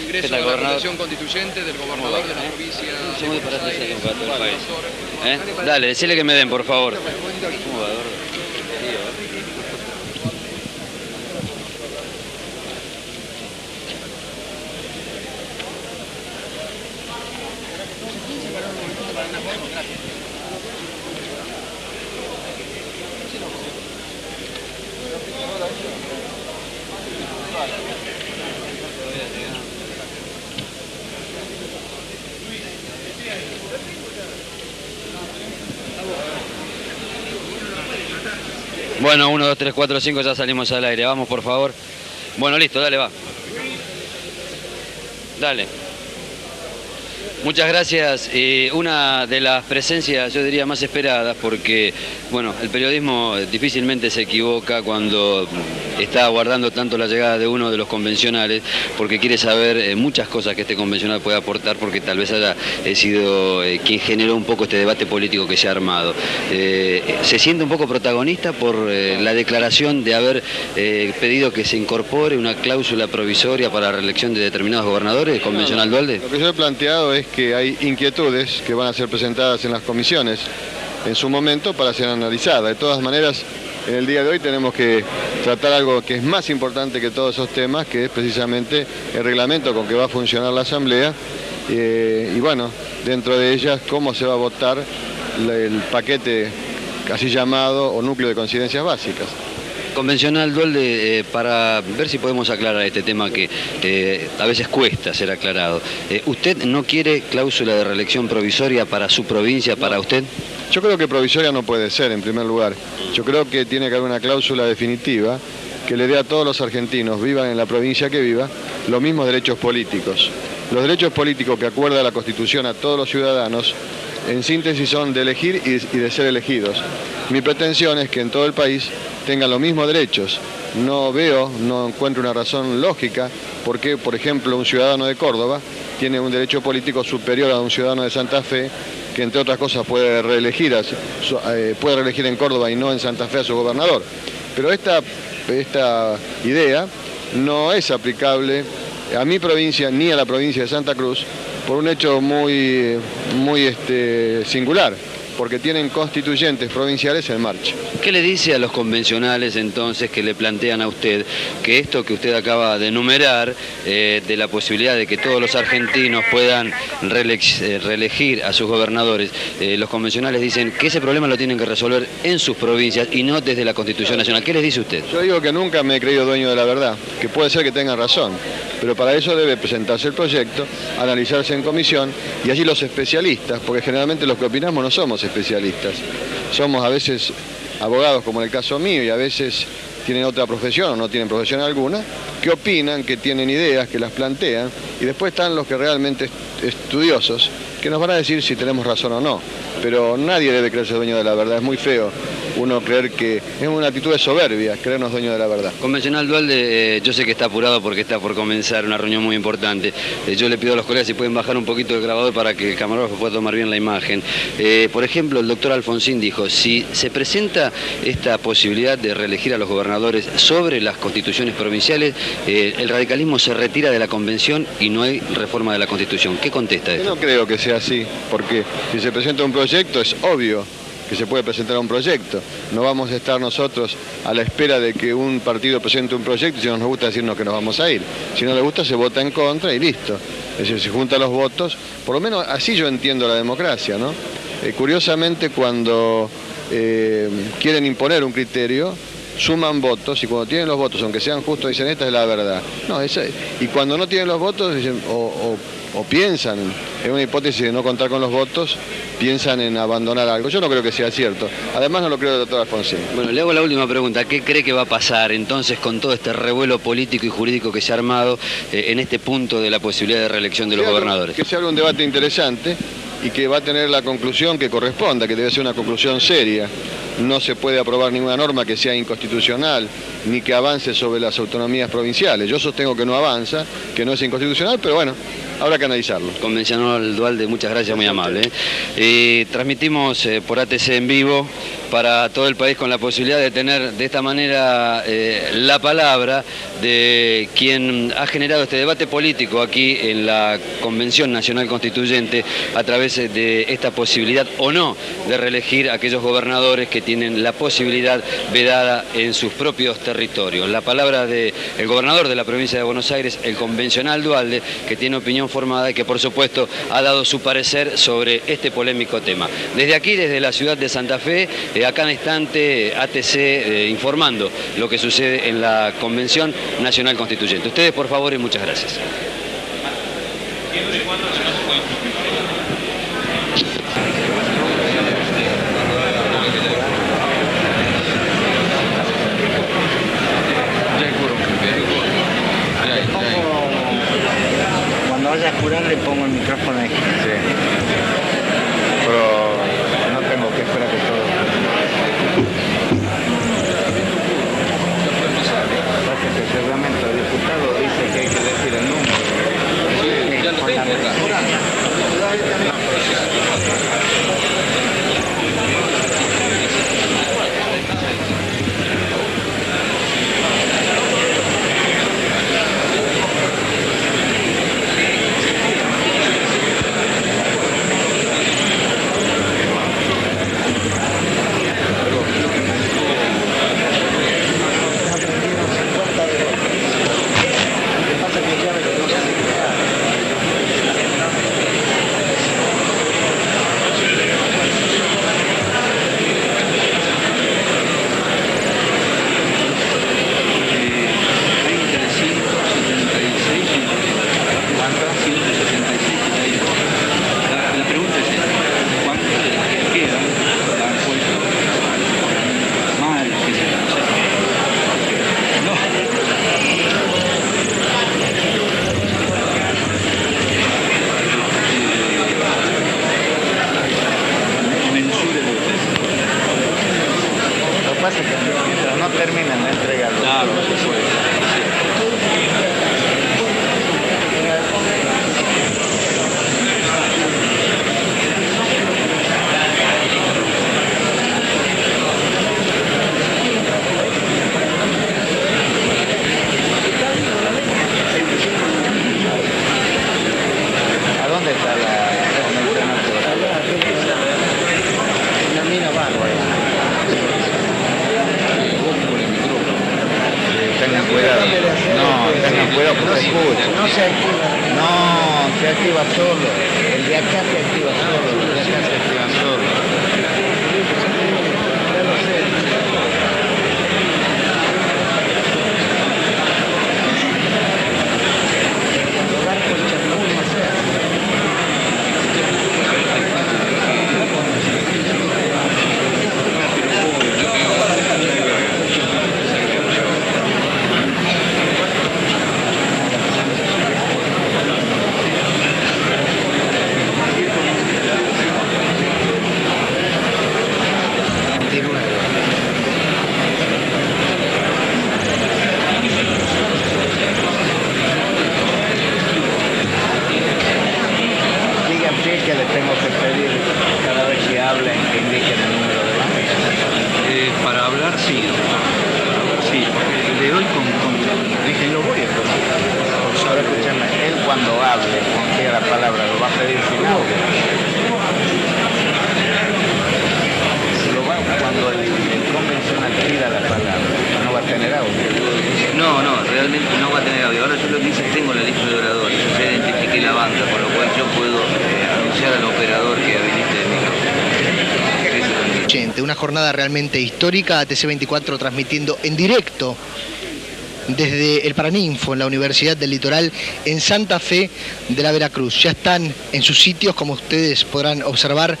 ingreso a la Convención Constituyente del gobernador de la provincia de Buenos Aires. Dale, decile que me den, por favor. Bueno, 1, 2, 3, 4, 5, ya salimos al aire. Vamos, por favor. Bueno, listo, dale, va. Dale. Muchas gracias. Una de las presencias, yo diría, más esperadas, porque, bueno, el periodismo difícilmente se equivoca cuando está aguardando tanto la llegada de uno de los convencionales, porque quiere saber muchas cosas que este convencional puede aportar, porque tal vez haya sido quien generó un poco este debate político que se ha armado. Se siente un poco protagonista por la declaración de haber pedido que se incorpore una cláusula provisoria para la reelección de determinados gobernadores, convencional Duhalde. Lo que yo he planteado es que hay inquietudes que van a ser presentadas en las comisiones en su momento para ser analizadas. De todas maneras, en el día de hoy tenemos que tratar algo que es más importante que todos esos temas, que es precisamente el reglamento con que va a funcionar la Asamblea y bueno, dentro de ellas cómo se va a votar el paquete así llamado o núcleo de coincidencias básicas. Convencional Duhalde, para ver si podemos aclarar este tema que a veces cuesta ser aclarado. ¿Usted no quiere cláusula de reelección provisoria para su provincia, para usted? Yo creo que provisoria no puede ser, en primer lugar. Yo creo que tiene que haber una cláusula definitiva que le dé a todos los argentinos, vivan en la provincia que viva, los mismos derechos políticos. Los derechos políticos que acuerda la Constitución a todos los ciudadanos, en síntesis, son de elegir y de ser elegidos. Mi pretensión es que en todo el país tengan los mismos derechos. No encuentro una razón lógica por qué, por ejemplo, un ciudadano de Córdoba tiene un derecho político superior a un ciudadano de Santa Fe, que entre otras cosas puede reelegir en Córdoba y no en Santa Fe a su gobernador. Pero esta idea no es aplicable a mi provincia ni a la provincia de Santa Cruz por un hecho muy singular, porque tienen constituyentes provinciales en marcha. ¿Qué le dice a los convencionales entonces que le plantean a usted que esto que usted acaba de enumerar, de la posibilidad de que todos los argentinos puedan reelegir a sus gobernadores, los convencionales dicen que ese problema lo tienen que resolver en sus provincias y no desde la Constitución Nacional? ¿Qué les dice usted? Yo digo que nunca me he creído dueño de la verdad, que puede ser que tengan razón, pero para eso debe presentarse el proyecto, analizarse en comisión y allí los especialistas, porque generalmente los que opinamos no somos especialistas. Somos a veces abogados, como en el caso mío, y a veces tienen otra profesión o no tienen profesión alguna, que opinan, que tienen ideas, que las plantean, y después están los que realmente estudiosos, que nos van a decir si tenemos razón o no. Pero nadie debe creerse dueño de la verdad, es muy feo uno creer que es una actitud de soberbia, creernos dueños de la verdad. Convencional Duhalde, yo sé que está apurado porque está por comenzar una reunión muy importante. Yo le pido a los colegas si pueden bajar un poquito el grabador para que el camarógrafo pueda tomar bien la imagen. Por ejemplo, el doctor Alfonsín dijo, si se presenta esta posibilidad de reelegir a los gobernadores sobre las constituciones provinciales, el radicalismo se retira de la convención y no hay reforma de la Constitución. ¿Qué contesta esto? Yo no creo que sea así, porque si se presenta un proyecto es obvio que se puede presentar un proyecto. No vamos a estar nosotros a la espera de que un partido presente un proyecto y si no nos gusta decirnos que nos vamos a ir. Si no le gusta se vota en contra y listo. Es decir, se juntan los votos. Por lo menos así yo entiendo la democracia, ¿no? Curiosamente, cuando quieren imponer un criterio, suman votos y cuando tienen los votos, aunque sean justos, dicen esta es la verdad. No, y cuando no tienen los votos dicen, o piensan en una hipótesis de no contar con los votos, piensan en abandonar algo. Yo no creo que sea cierto. Además no lo creo el doctor Alfonsín. Bueno, le hago la última pregunta. ¿Qué cree que va a pasar entonces con todo este revuelo político y jurídico que se ha armado en este punto de la posibilidad de reelección de los gobernadores? Que se abra un debate interesante y que va a tener la conclusión que corresponda, que debe ser una conclusión seria. No se puede aprobar ninguna norma que sea inconstitucional ni que avance sobre las autonomías provinciales. Yo sostengo que no avanza, que no es inconstitucional, pero bueno, habrá que analizarlo. Convencional Duhalde, muchas gracias, muy amable. Transmitimos por ATC en vivo para todo el país, con la posibilidad de tener de esta manera la palabra de quien ha generado este debate político aquí en la Convención Nacional Constituyente a través de esta posibilidad o no de reelegir a aquellos gobernadores que tienen la posibilidad vedada en sus propios territorios. La palabra del gobernador de la provincia de Buenos Aires, el convencional Duhalde, que tiene opinión formada y que por supuesto ha dado su parecer sobre este polémico tema. Desde aquí, desde la ciudad de Santa Fe, a cada instante ATC informando lo que sucede en la Convención Nacional Constituyente. Ustedes, por favor, y muchas gracias. Cuando vaya a jurar le pongo el micrófono aquí. Sí. Pero no tengo que esperar que todo... El reglamento del diputado dice que hay que decir el número. Sí, ya lo tengo acá. Mientras no terminen de entregarlo. Claro, ¿a dónde está la mina bárbara? Tengan cuidado. No, tengan cuidado porque se escucha. No, se activa solo. El de acá se activa solo. El de acá se activa solo. Ya lo sé. Que les tengo que pedir cada vez que hablen que indiquen el número de la mesa. Para hablar sí, porque le doy con dije lo voy a poner. Ahora escúchame, él cuando hable, cuando diga la palabra, lo va a pedir sin audio. Cuando el convencional pida la palabra, no va a tener audio. No, realmente no va a tener audio. Ahora yo lo que hice, tengo la lista de oradores, ya identifiqué la banda, por lo cual yo puedo anunciar al operador que habilite el micrófono. Una jornada realmente histórica, ATC 24 transmitiendo en directo desde el Paraninfo en la Universidad del Litoral en Santa Fe de la Veracruz. Ya están en sus sitios, como ustedes podrán observar,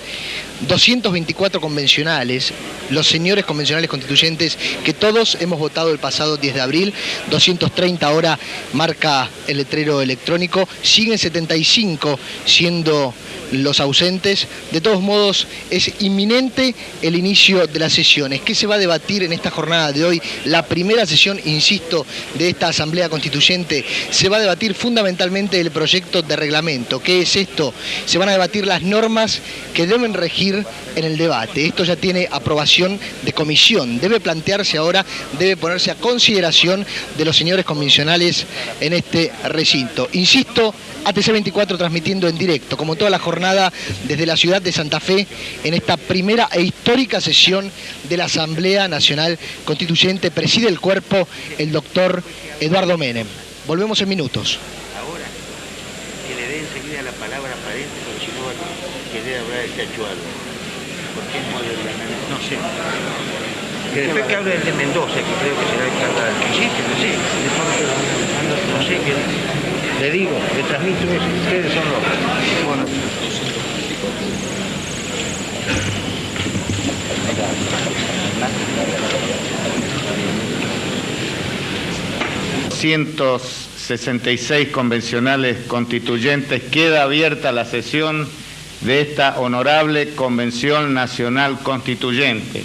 224 convencionales, los señores convencionales constituyentes que todos hemos votado el pasado 10 de abril, 230 ahora marca el letrero electrónico, siguen 75 siendo los ausentes. De todos modos, es inminente el inicio de las sesiones. ¿Qué se va a debatir en esta jornada de hoy? La primera sesión, insisto, de esta Asamblea Constituyente. Se va a debatir fundamentalmente el proyecto de reglamento. ¿Qué es esto? Se van a debatir las normas que deben regir seguir en el debate. Esto ya tiene aprobación de comisión. Debe plantearse ahora, debe ponerse a consideración de los señores convencionales en este recinto. Insisto, ATC 24 transmitiendo en directo, como toda la jornada, desde la ciudad de Santa Fe, en esta primera e histórica sesión de la Asamblea Nacional Constituyente. Preside el cuerpo el doctor Eduardo Menem. Volvemos en minutos. Ahora, que le dé enseguida la palabra a Parente, porque si no va a querer hablar de Chachualo. ¿Por qué no habla de Mendoza? No sé. Que después que hable de Mendoza, que creo que será el cargador. Sí, que no sé. No sé qué. Le digo, le transmito eso. Ustedes son los... Bueno. 266 convencionales constituyentes, queda abierta la sesión de esta honorable Convención Nacional Constituyente.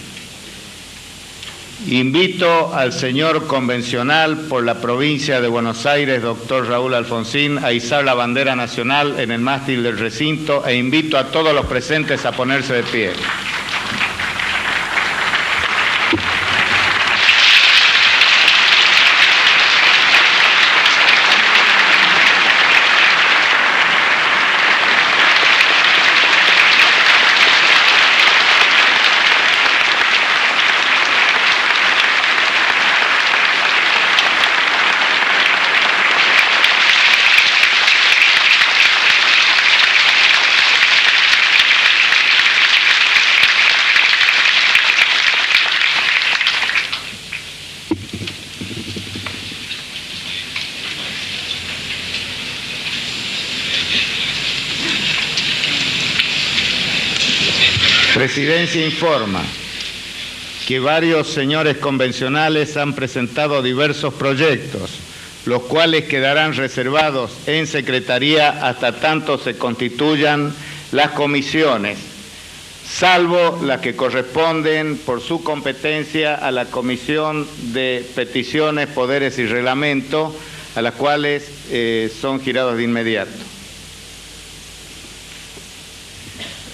Invito al señor convencional por la provincia de Buenos Aires, doctor Raúl Alfonsín, a izar la bandera nacional en el mástil del recinto e invito a todos los presentes a ponerse de pie. Presidencia informa que varios señores convencionales han presentado diversos proyectos, los cuales quedarán reservados en Secretaría hasta tanto se constituyan las comisiones, salvo las que corresponden por su competencia a la Comisión de Peticiones, Poderes y Reglamento, a las cuales son girados de inmediato.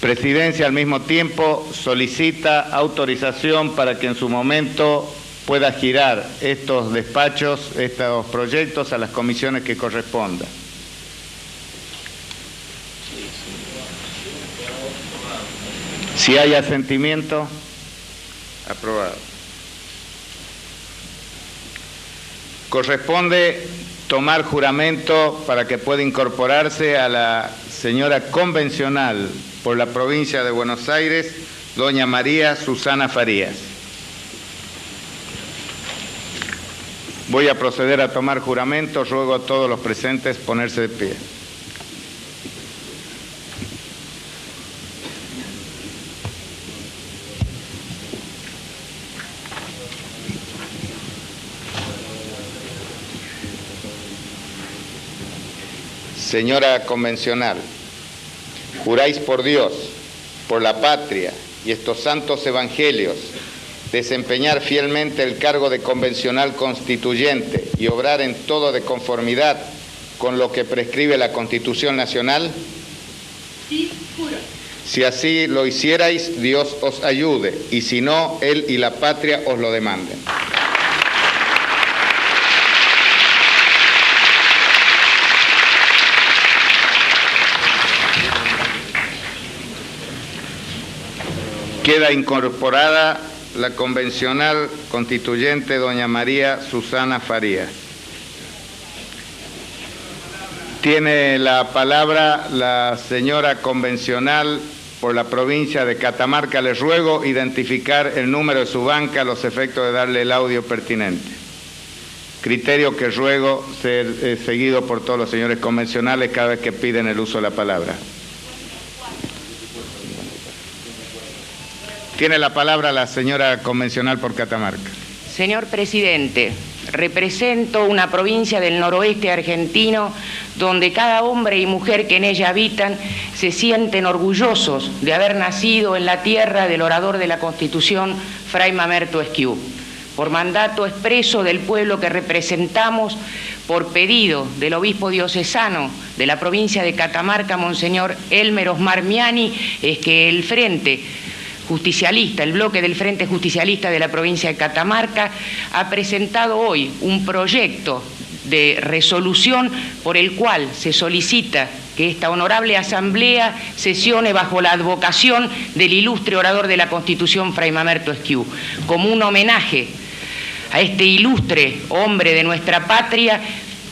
Presidencia al mismo tiempo solicita autorización para que en su momento pueda girar estos despachos, estos proyectos a las comisiones que correspondan. Si hay asentimiento, aprobado. Corresponde tomar juramento para que pueda incorporarse a la señora convencional por la provincia de Buenos Aires, doña María Susana Farías. Voy a proceder a tomar juramento, ruego a todos los presentes ponerse de pie. Señora convencional, juráis por Dios, por la patria y estos santos evangelios, desempeñar fielmente el cargo de convencional constituyente y obrar en todo de conformidad con lo que prescribe la Constitución Nacional? Sí, juro. Si así lo hicierais, Dios os ayude, y si no, Él y la patria os lo demanden. Queda incorporada la convencional constituyente doña María Susana Farías. Tiene la palabra la señora convencional por la provincia de Catamarca. Les ruego identificar el número de su banca a los efectos de darle el audio pertinente. Criterio que ruego ser seguido por todos los señores convencionales cada vez que piden el uso de la palabra. Tiene la palabra la señora convencional por Catamarca. Señor presidente, represento una provincia del noroeste argentino donde cada hombre y mujer que en ella habitan se sienten orgullosos de haber nacido en la tierra del orador de la Constitución, Fray Mamerto Esquiú. Por mandato expreso del pueblo que representamos, por pedido del obispo diocesano de la provincia de Catamarca, Monseñor Elmer Osmar Miani, es que el Frente Justicialista, el bloque del Frente Justicialista de la provincia de Catamarca, ha presentado hoy un proyecto de resolución por el cual se solicita que esta honorable asamblea sesione bajo la advocación del ilustre orador de la Constitución, Fray Mamerto Esquiú, como un homenaje a este ilustre hombre de nuestra patria.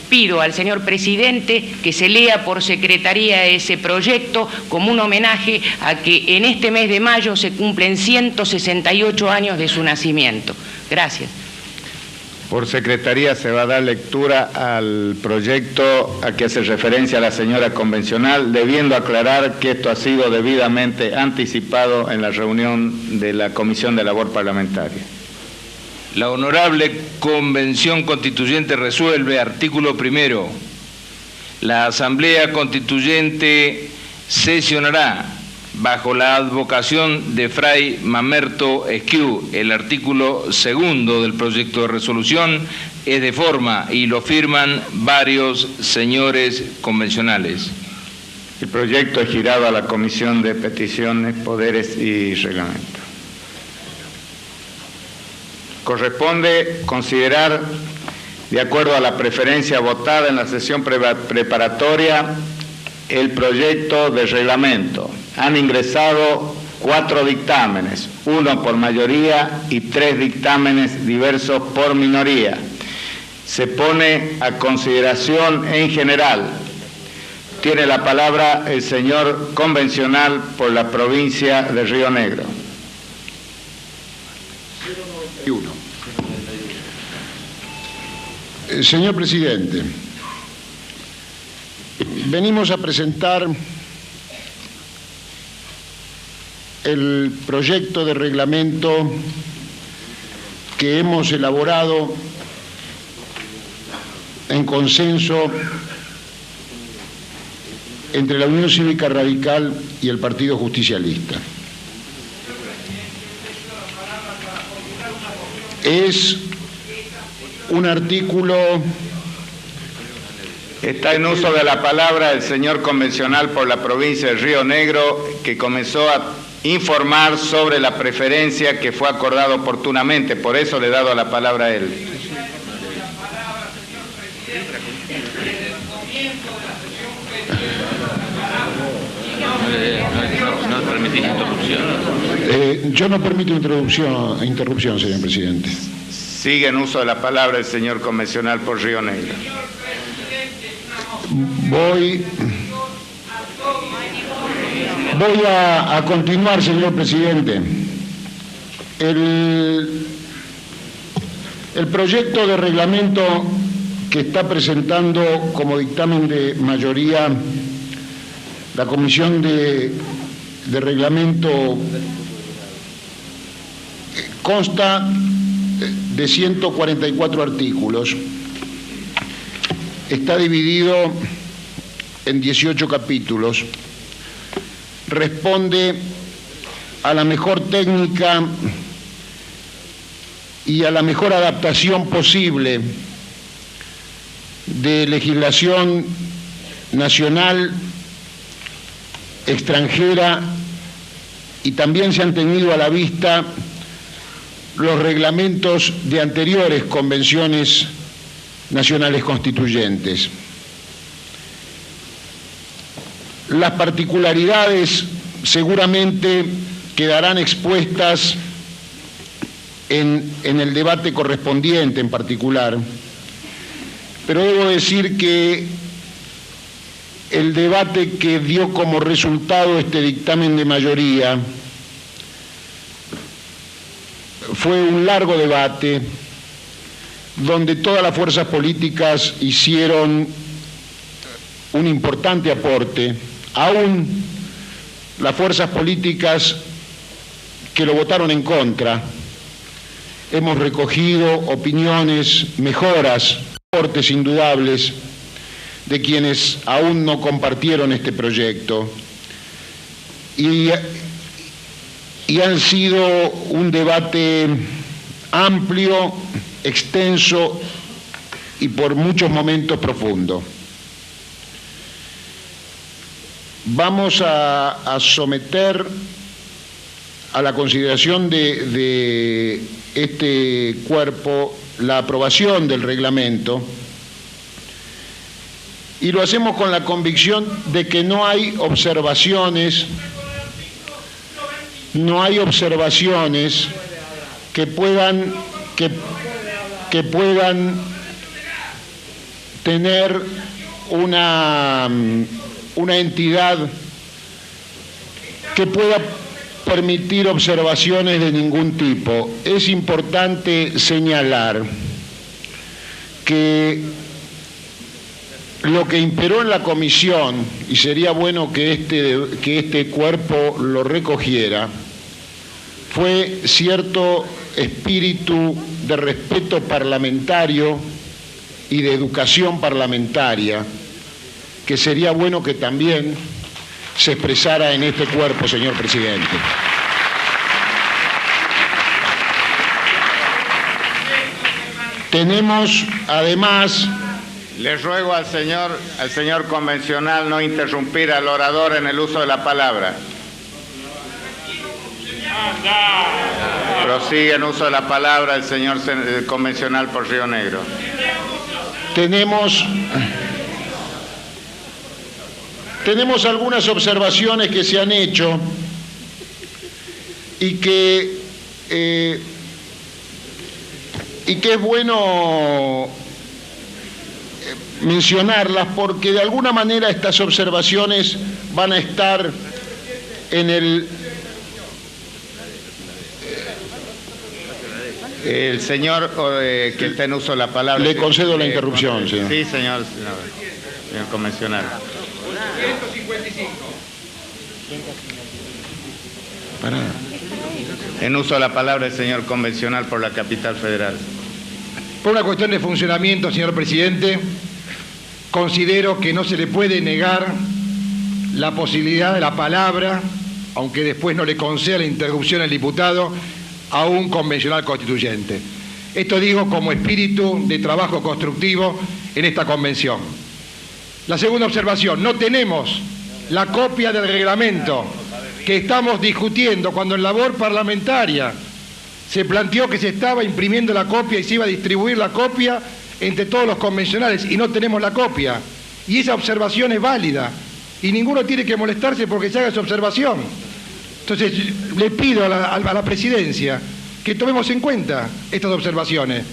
Pido al señor presidente que se lea por secretaría ese proyecto como un homenaje a que en este mes de mayo se cumplen 168 años de su nacimiento. Gracias. Por secretaría se va a dar lectura al proyecto a que hace referencia la señora convencional, debiendo aclarar que esto ha sido debidamente anticipado en la reunión de la Comisión de Labor Parlamentaria. La Honorable Convención Constituyente resuelve, artículo primero, la Asamblea Constituyente sesionará bajo la advocación de Fray Mamerto Esquiú. El artículo segundo del proyecto de resolución es de forma y lo firman varios señores convencionales. El proyecto es girado a la Comisión de Peticiones, Poderes y Reglamento. Corresponde considerar, de acuerdo a la preferencia votada en la sesión preparatoria, el proyecto de reglamento. Han ingresado 4 dictámenes, 1 por mayoría y 3 dictámenes diversos por minoría. Se pone a consideración en general. Tiene la palabra el señor convencional por la provincia de Río Negro. Señor presidente, venimos a presentar el proyecto de reglamento que hemos elaborado en consenso entre la Unión Cívica Radical y el Partido Justicialista. Es un artículo... Está en uso de la palabra el señor convencional por la provincia de Río Negro, que comenzó a informar sobre la preferencia que fue acordada oportunamente. Por eso le he dado la palabra a él. No permitís interrupción. Yo no permito interrupción, señor presidente. Sigue en uso de la palabra el señor convencional por Río Negro. Voy a continuar, señor presidente. El proyecto de reglamento que está presentando como dictamen de mayoría la Comisión de Reglamento consta de 144 artículos. Está dividido en 18 capítulos. Responde a la mejor técnica y a la mejor adaptación posible de legislación nacional, extranjera, y también se han tenido a la vista los reglamentos de anteriores convenciones nacionales constituyentes. Las particularidades seguramente quedarán expuestas en el debate correspondiente en particular, pero debo decir que el debate que dio como resultado este dictamen de mayoría fue un largo debate donde todas las fuerzas políticas hicieron un importante aporte, aún las fuerzas políticas que lo votaron en contra. Hemos recogido opiniones, mejoras, aportes indudables de quienes aún no compartieron este proyecto, y han sido un debate amplio, extenso y por muchos momentos profundo. Vamos a someter a la consideración de este cuerpo la aprobación del reglamento, y lo hacemos con la convicción de que no hay observaciones que puedan tener una entidad que pueda permitir observaciones de ningún tipo. Es importante señalar que lo que imperó en la comisión, y sería bueno que este cuerpo lo recogiera, fue cierto espíritu de respeto parlamentario y de educación parlamentaria, que sería bueno que también se expresara en este cuerpo, señor presidente. Tenemos, además... Le ruego al señor convencional no interrumpir al orador en el uso de la palabra. Prosigue en uso de la palabra el señor convencional por Río Negro. Tenemos algunas observaciones que se han hecho y que es bueno mencionarlas, porque de alguna manera estas observaciones van a estar en el señor que está en uso de la palabra. Le concedo la interrupción, señor. Sí, señor convencional. 155. En uso de la palabra el señor convencional por la Capital Federal. Por una cuestión de funcionamiento, señor presidente, considero que no se le puede negar la posibilidad de la palabra, aunque después no le conceda la interrupción al diputado, a un convencional constituyente. Esto digo como espíritu de trabajo constructivo en esta convención. La segunda observación, no tenemos la copia del reglamento que estamos discutiendo cuando en labor parlamentaria se planteó que se estaba imprimiendo la copia y se iba a distribuir la copia entre todos los convencionales, y no tenemos la copia. Y esa observación es válida y ninguno tiene que molestarse porque se haga esa observación. Entonces le pido a la presidencia que tomemos en cuenta estas observaciones,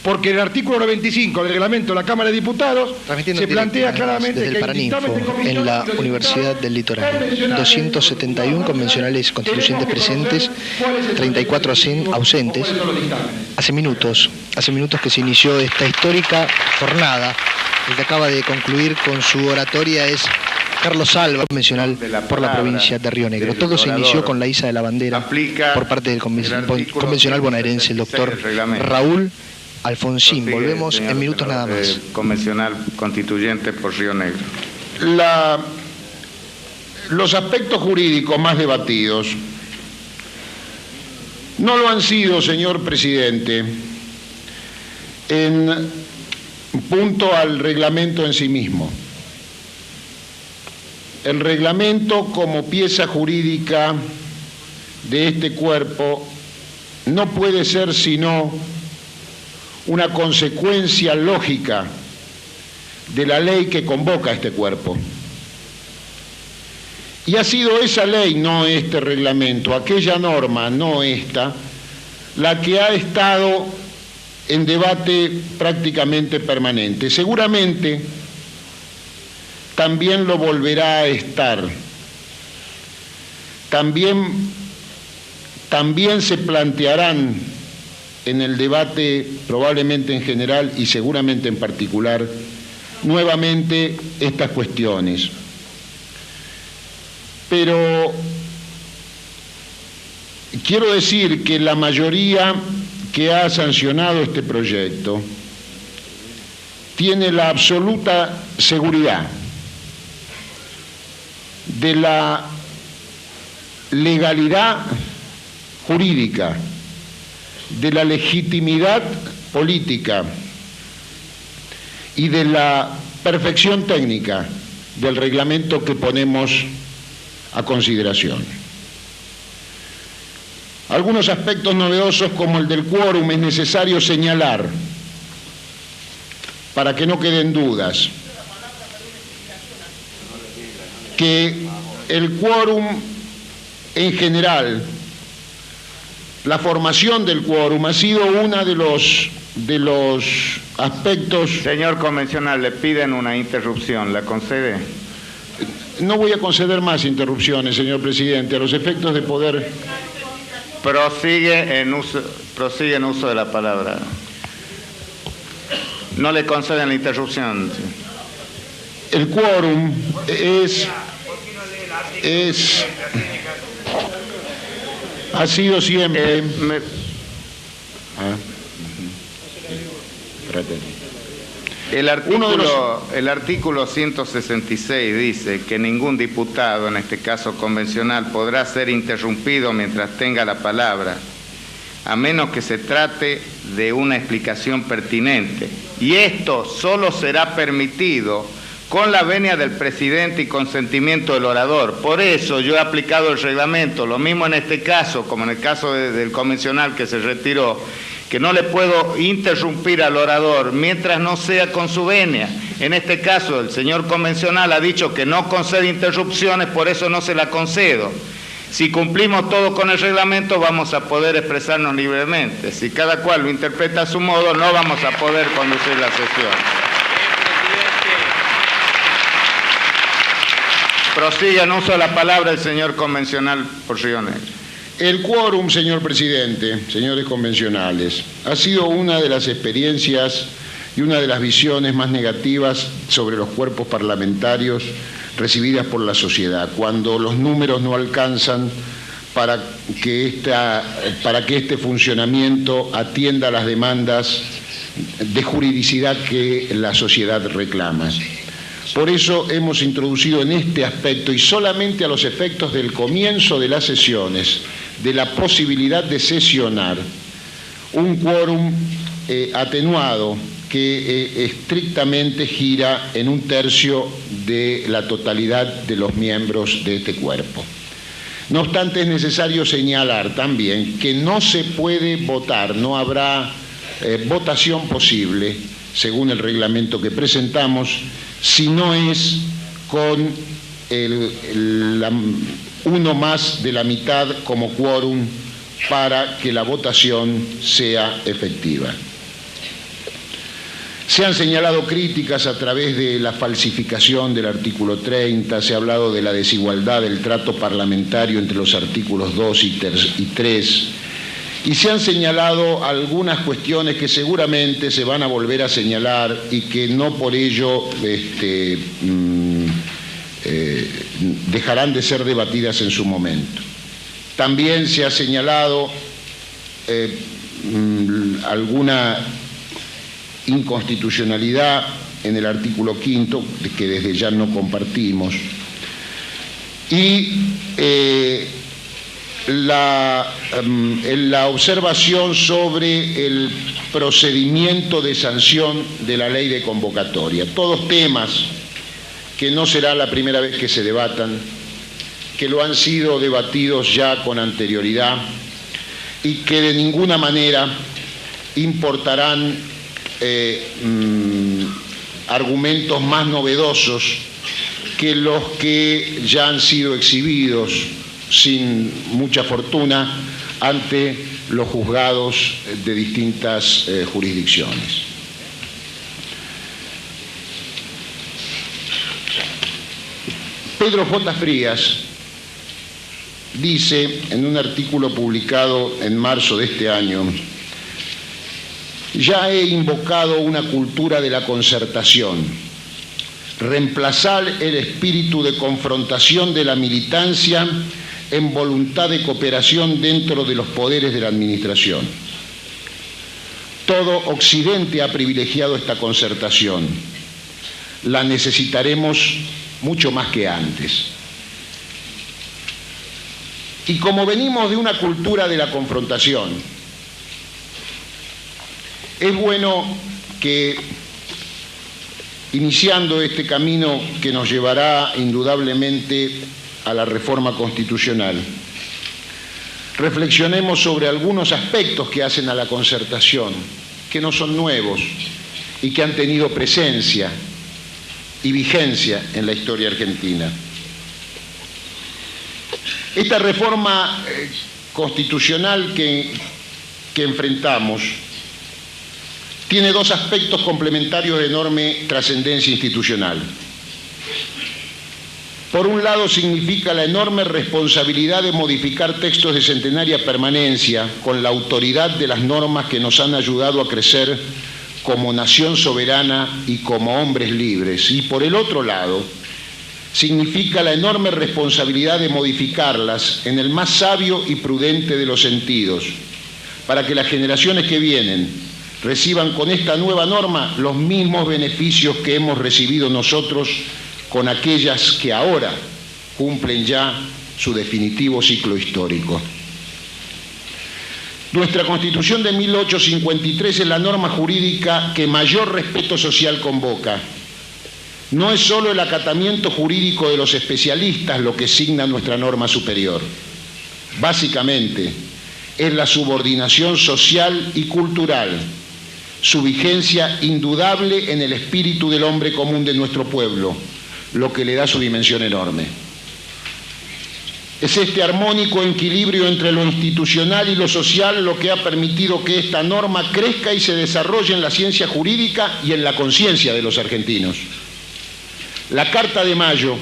porque en el artículo 95 del reglamento de la Cámara de Diputados se plantea claramente desde el Paraninfo, en la Universidad del Litoral, 271 convencionales constituyentes presentes, 34 ausentes. Hace minutos que se inició esta histórica jornada. El que acaba de concluir con su oratoria es Carlos Alba, convencional por la provincia de Río Negro. Todo se inició con la iza de la bandera por parte del convencional bonaerense, el doctor Raúl Alfonsín. Volvemos en minutos nada más. Convencional constituyente por Río Negro. Los aspectos jurídicos más debatidos no lo han sido, señor presidente, en punto al reglamento en sí mismo. El reglamento, como pieza jurídica de este cuerpo, no puede ser sino una consecuencia lógica de la ley que convoca a este cuerpo. Y ha sido esa ley, no este reglamento, aquella norma, no esta, la que ha estado en debate prácticamente permanente. Seguramente también lo volverá a estar. También se plantearán en el debate, probablemente en general y seguramente en particular, nuevamente estas cuestiones. Pero quiero decir que la mayoría que ha sancionado este proyecto tiene la absoluta seguridad de la legalidad jurídica, de la legitimidad política y de la perfección técnica del reglamento que ponemos a consideración. Algunos aspectos novedosos como el del quórum es necesario señalar para que no queden dudas que el quórum en general, la formación del quórum ha sido uno de los aspectos... Señor convencional, le piden una interrupción, ¿la concede? No voy a conceder más interrupciones, señor presidente, a los efectos de poder... Prosigue en uso de la palabra. No le conceden la interrupción. El quórum ha sido siempre... El artículo 166 dice que ningún diputado, en este caso convencional, podrá ser interrumpido mientras tenga la palabra, a menos que se trate de una explicación pertinente. Y esto solo será permitido con la venia del presidente y consentimiento del orador. Por eso yo he aplicado el reglamento, lo mismo en este caso, como en el caso del convencional que se retiró, que no le puedo interrumpir al orador mientras no sea con su venia. En este caso, el señor convencional ha dicho que no concede interrupciones, por eso no se la concedo. Si cumplimos todo con el reglamento, vamos a poder expresarnos libremente. Si cada cual lo interpreta a su modo, no vamos a poder conducir la sesión. Prosigue en uso de la palabra el señor convencional por Río Negro. El quórum, señor presidente, señores convencionales, ha sido una de las experiencias y una de las visiones más negativas sobre los cuerpos parlamentarios recibidas por la sociedad, cuando los números no alcanzan para que este funcionamiento atienda las demandas de juridicidad que la sociedad reclama. Por eso hemos introducido en este aspecto, y solamente a los efectos del comienzo de las sesiones, de la posibilidad de sesionar, un quórum atenuado que estrictamente gira en 1/3 de la totalidad de los miembros de este cuerpo. No obstante, es necesario señalar también que no se puede votar, no habrá votación posible, según el reglamento que presentamos, si no es con uno más de la mitad como quórum para que la votación sea efectiva. Se han señalado críticas a través de la falsificación del artículo 30, se ha hablado de la desigualdad del trato parlamentario entre los artículos 2 y 3, y se han señalado algunas cuestiones que seguramente se van a volver a señalar y que no por ello dejarán de ser debatidas en su momento. También se ha señalado alguna inconstitucionalidad en el artículo 5, que desde ya no compartimos, y la observación sobre el procedimiento de sanción de la ley de convocatoria. Todos temas que no será la primera vez que se debatan, que lo han sido debatidos ya con anterioridad y que de ninguna manera importarán argumentos más novedosos que los que ya han sido exhibidos sin mucha fortuna ante los juzgados de distintas jurisdicciones. Pedro J. Frías dice en un artículo publicado en marzo de este año: ya he invocado una cultura de la concertación, reemplazar el espíritu de confrontación de la militancia en voluntad de cooperación dentro de los poderes de la administración. Todo Occidente ha privilegiado esta concertación. La necesitaremos mucho más que antes. Y como venimos de una cultura de la confrontación, es bueno que iniciando este camino que nos llevará indudablemente a la reforma constitucional. Reflexionemos sobre algunos aspectos que hacen a la concertación, que no son nuevos y que han tenido presencia y vigencia en la historia argentina. Esta reforma constitucional que enfrentamos tiene dos aspectos complementarios de enorme trascendencia institucional. Por un lado, significa la enorme responsabilidad de modificar textos de centenaria permanencia con la autoridad de las normas que nos han ayudado a crecer como nación soberana y como hombres libres. Y por el otro lado, significa la enorme responsabilidad de modificarlas en el más sabio y prudente de los sentidos, para que las generaciones que vienen reciban con esta nueva norma los mismos beneficios que hemos recibido nosotros con aquellas que ahora cumplen ya su definitivo ciclo histórico. Nuestra Constitución de 1853 es la norma jurídica que mayor respeto social convoca. No es solo el acatamiento jurídico de los especialistas lo que signa nuestra norma superior. Básicamente, es la subordinación social y cultural, su vigencia indudable en el espíritu del hombre común de nuestro pueblo, lo que le da su dimensión enorme. Es este armónico equilibrio entre lo institucional y lo social lo que ha permitido que esta norma crezca y se desarrolle en la ciencia jurídica y en la conciencia de los argentinos. La Carta de Mayo,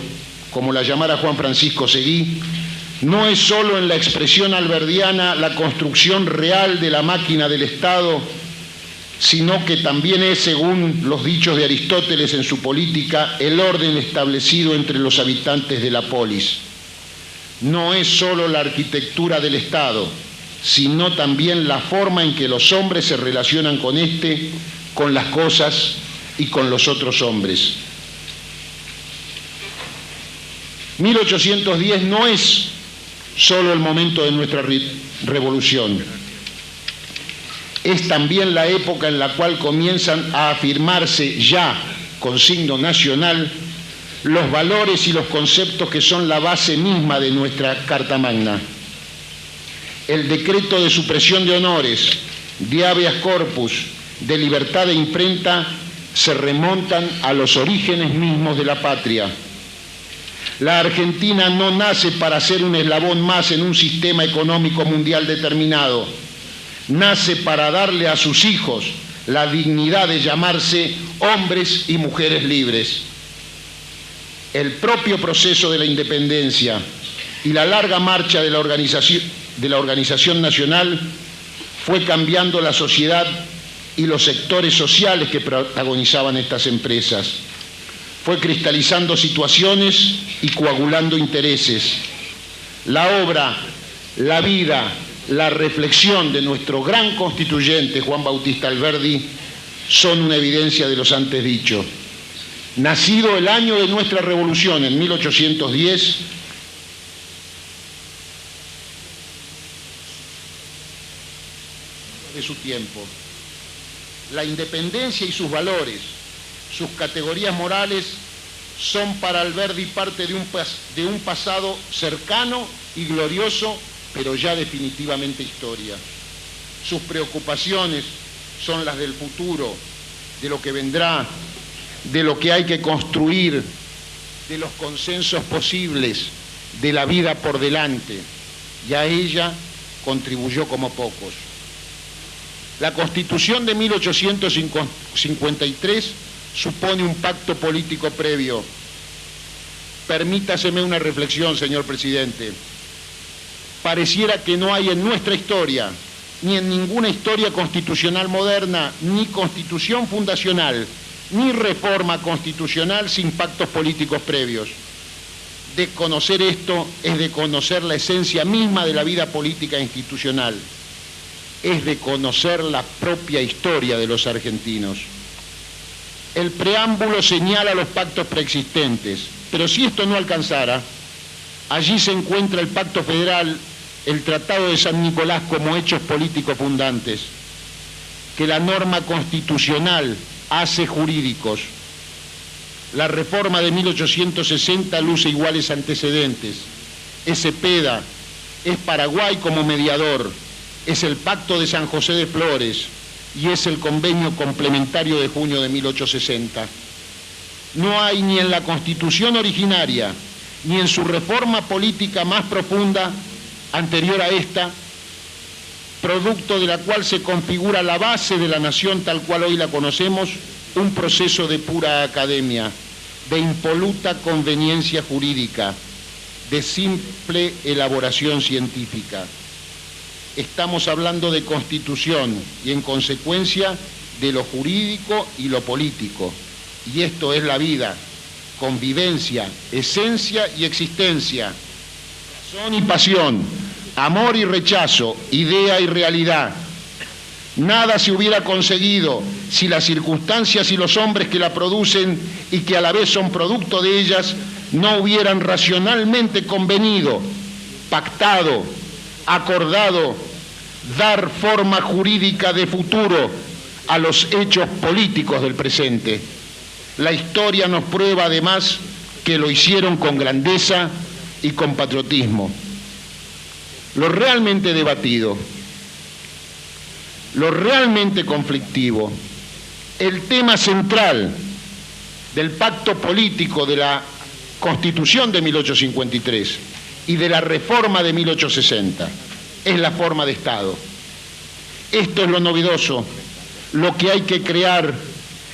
como la llamara Juan Francisco Seguí, no es solo en la expresión alberdiana la construcción real de la máquina del Estado, sino que también es, según los dichos de Aristóteles en su Política, el orden establecido entre los habitantes de la polis. No es solo la arquitectura del Estado, sino también la forma en que los hombres se relacionan con éste, con las cosas y con los otros hombres. 1810 no es solo el momento de nuestra revolución. Es también la época en la cual comienzan a afirmarse ya con signo nacional los valores y los conceptos que son la base misma de nuestra Carta Magna. El decreto de supresión de honores, de habeas corpus, de libertad de imprenta, se remontan a los orígenes mismos de la patria. La Argentina no nace para ser un eslabón más en un sistema económico mundial determinado. Nace para darle a sus hijos la dignidad de llamarse hombres y mujeres libres. El propio proceso de la independencia y la larga marcha de la organización nacional fue cambiando la sociedad y los sectores sociales que protagonizaban estas empresas. Fue cristalizando situaciones y coagulando intereses. La obra, la vida, la reflexión de nuestro gran constituyente Juan Bautista Alberdi son una evidencia de los antes dicho. Nacido el año de nuestra revolución, en 1810, de su tiempo. La independencia y sus valores, sus categorías morales, son para Alberdi parte de un pasado cercano y glorioso, pero ya definitivamente historia. Sus preocupaciones son las del futuro, de lo que vendrá, de lo que hay que construir, de los consensos posibles, de la vida por delante, y a ella contribuyó como pocos. La Constitución de 1853 supone un pacto político previo. Permítaseme una reflexión, señor presidente. Pareciera que no hay en nuestra historia, ni en ninguna historia constitucional moderna, ni constitución fundacional, ni reforma constitucional sin pactos políticos previos. Desconocer esto es desconocer la esencia misma de la vida política institucional. Es desconocer la propia historia de los argentinos. El preámbulo señala los pactos preexistentes, pero si esto no alcanzara, allí se encuentra el Pacto Federal, el Tratado de San Nicolás como hechos políticos fundantes, que la norma constitucional hace jurídicos. La reforma de 1860 luce iguales antecedentes. Es Cepeda, es Paraguay como mediador, es el Pacto de San José de Flores y es el convenio complementario de junio de 1860. No hay ni en la Constitución originaria, ni en su reforma política más profunda, anterior a esta, producto de la cual se configura la base de la nación tal cual hoy la conocemos, un proceso de pura academia, de impoluta conveniencia jurídica, de simple elaboración científica. Estamos hablando de constitución y en consecuencia de lo jurídico y lo político. Y esto es la vida, convivencia, esencia y existencia, razón y pasión, amor y rechazo, idea y realidad. Nada se hubiera conseguido si las circunstancias y los hombres que la producen y que a la vez son producto de ellas no hubieran racionalmente convenido, pactado, acordado, dar forma jurídica de futuro a los hechos políticos del presente. La historia nos prueba además que lo hicieron con grandeza y con patriotismo. Lo realmente debatido, lo realmente conflictivo, el tema central del pacto político de la Constitución de 1853 y de la reforma de 1860 es la forma de Estado. Esto es lo novedoso, lo que hay que crear,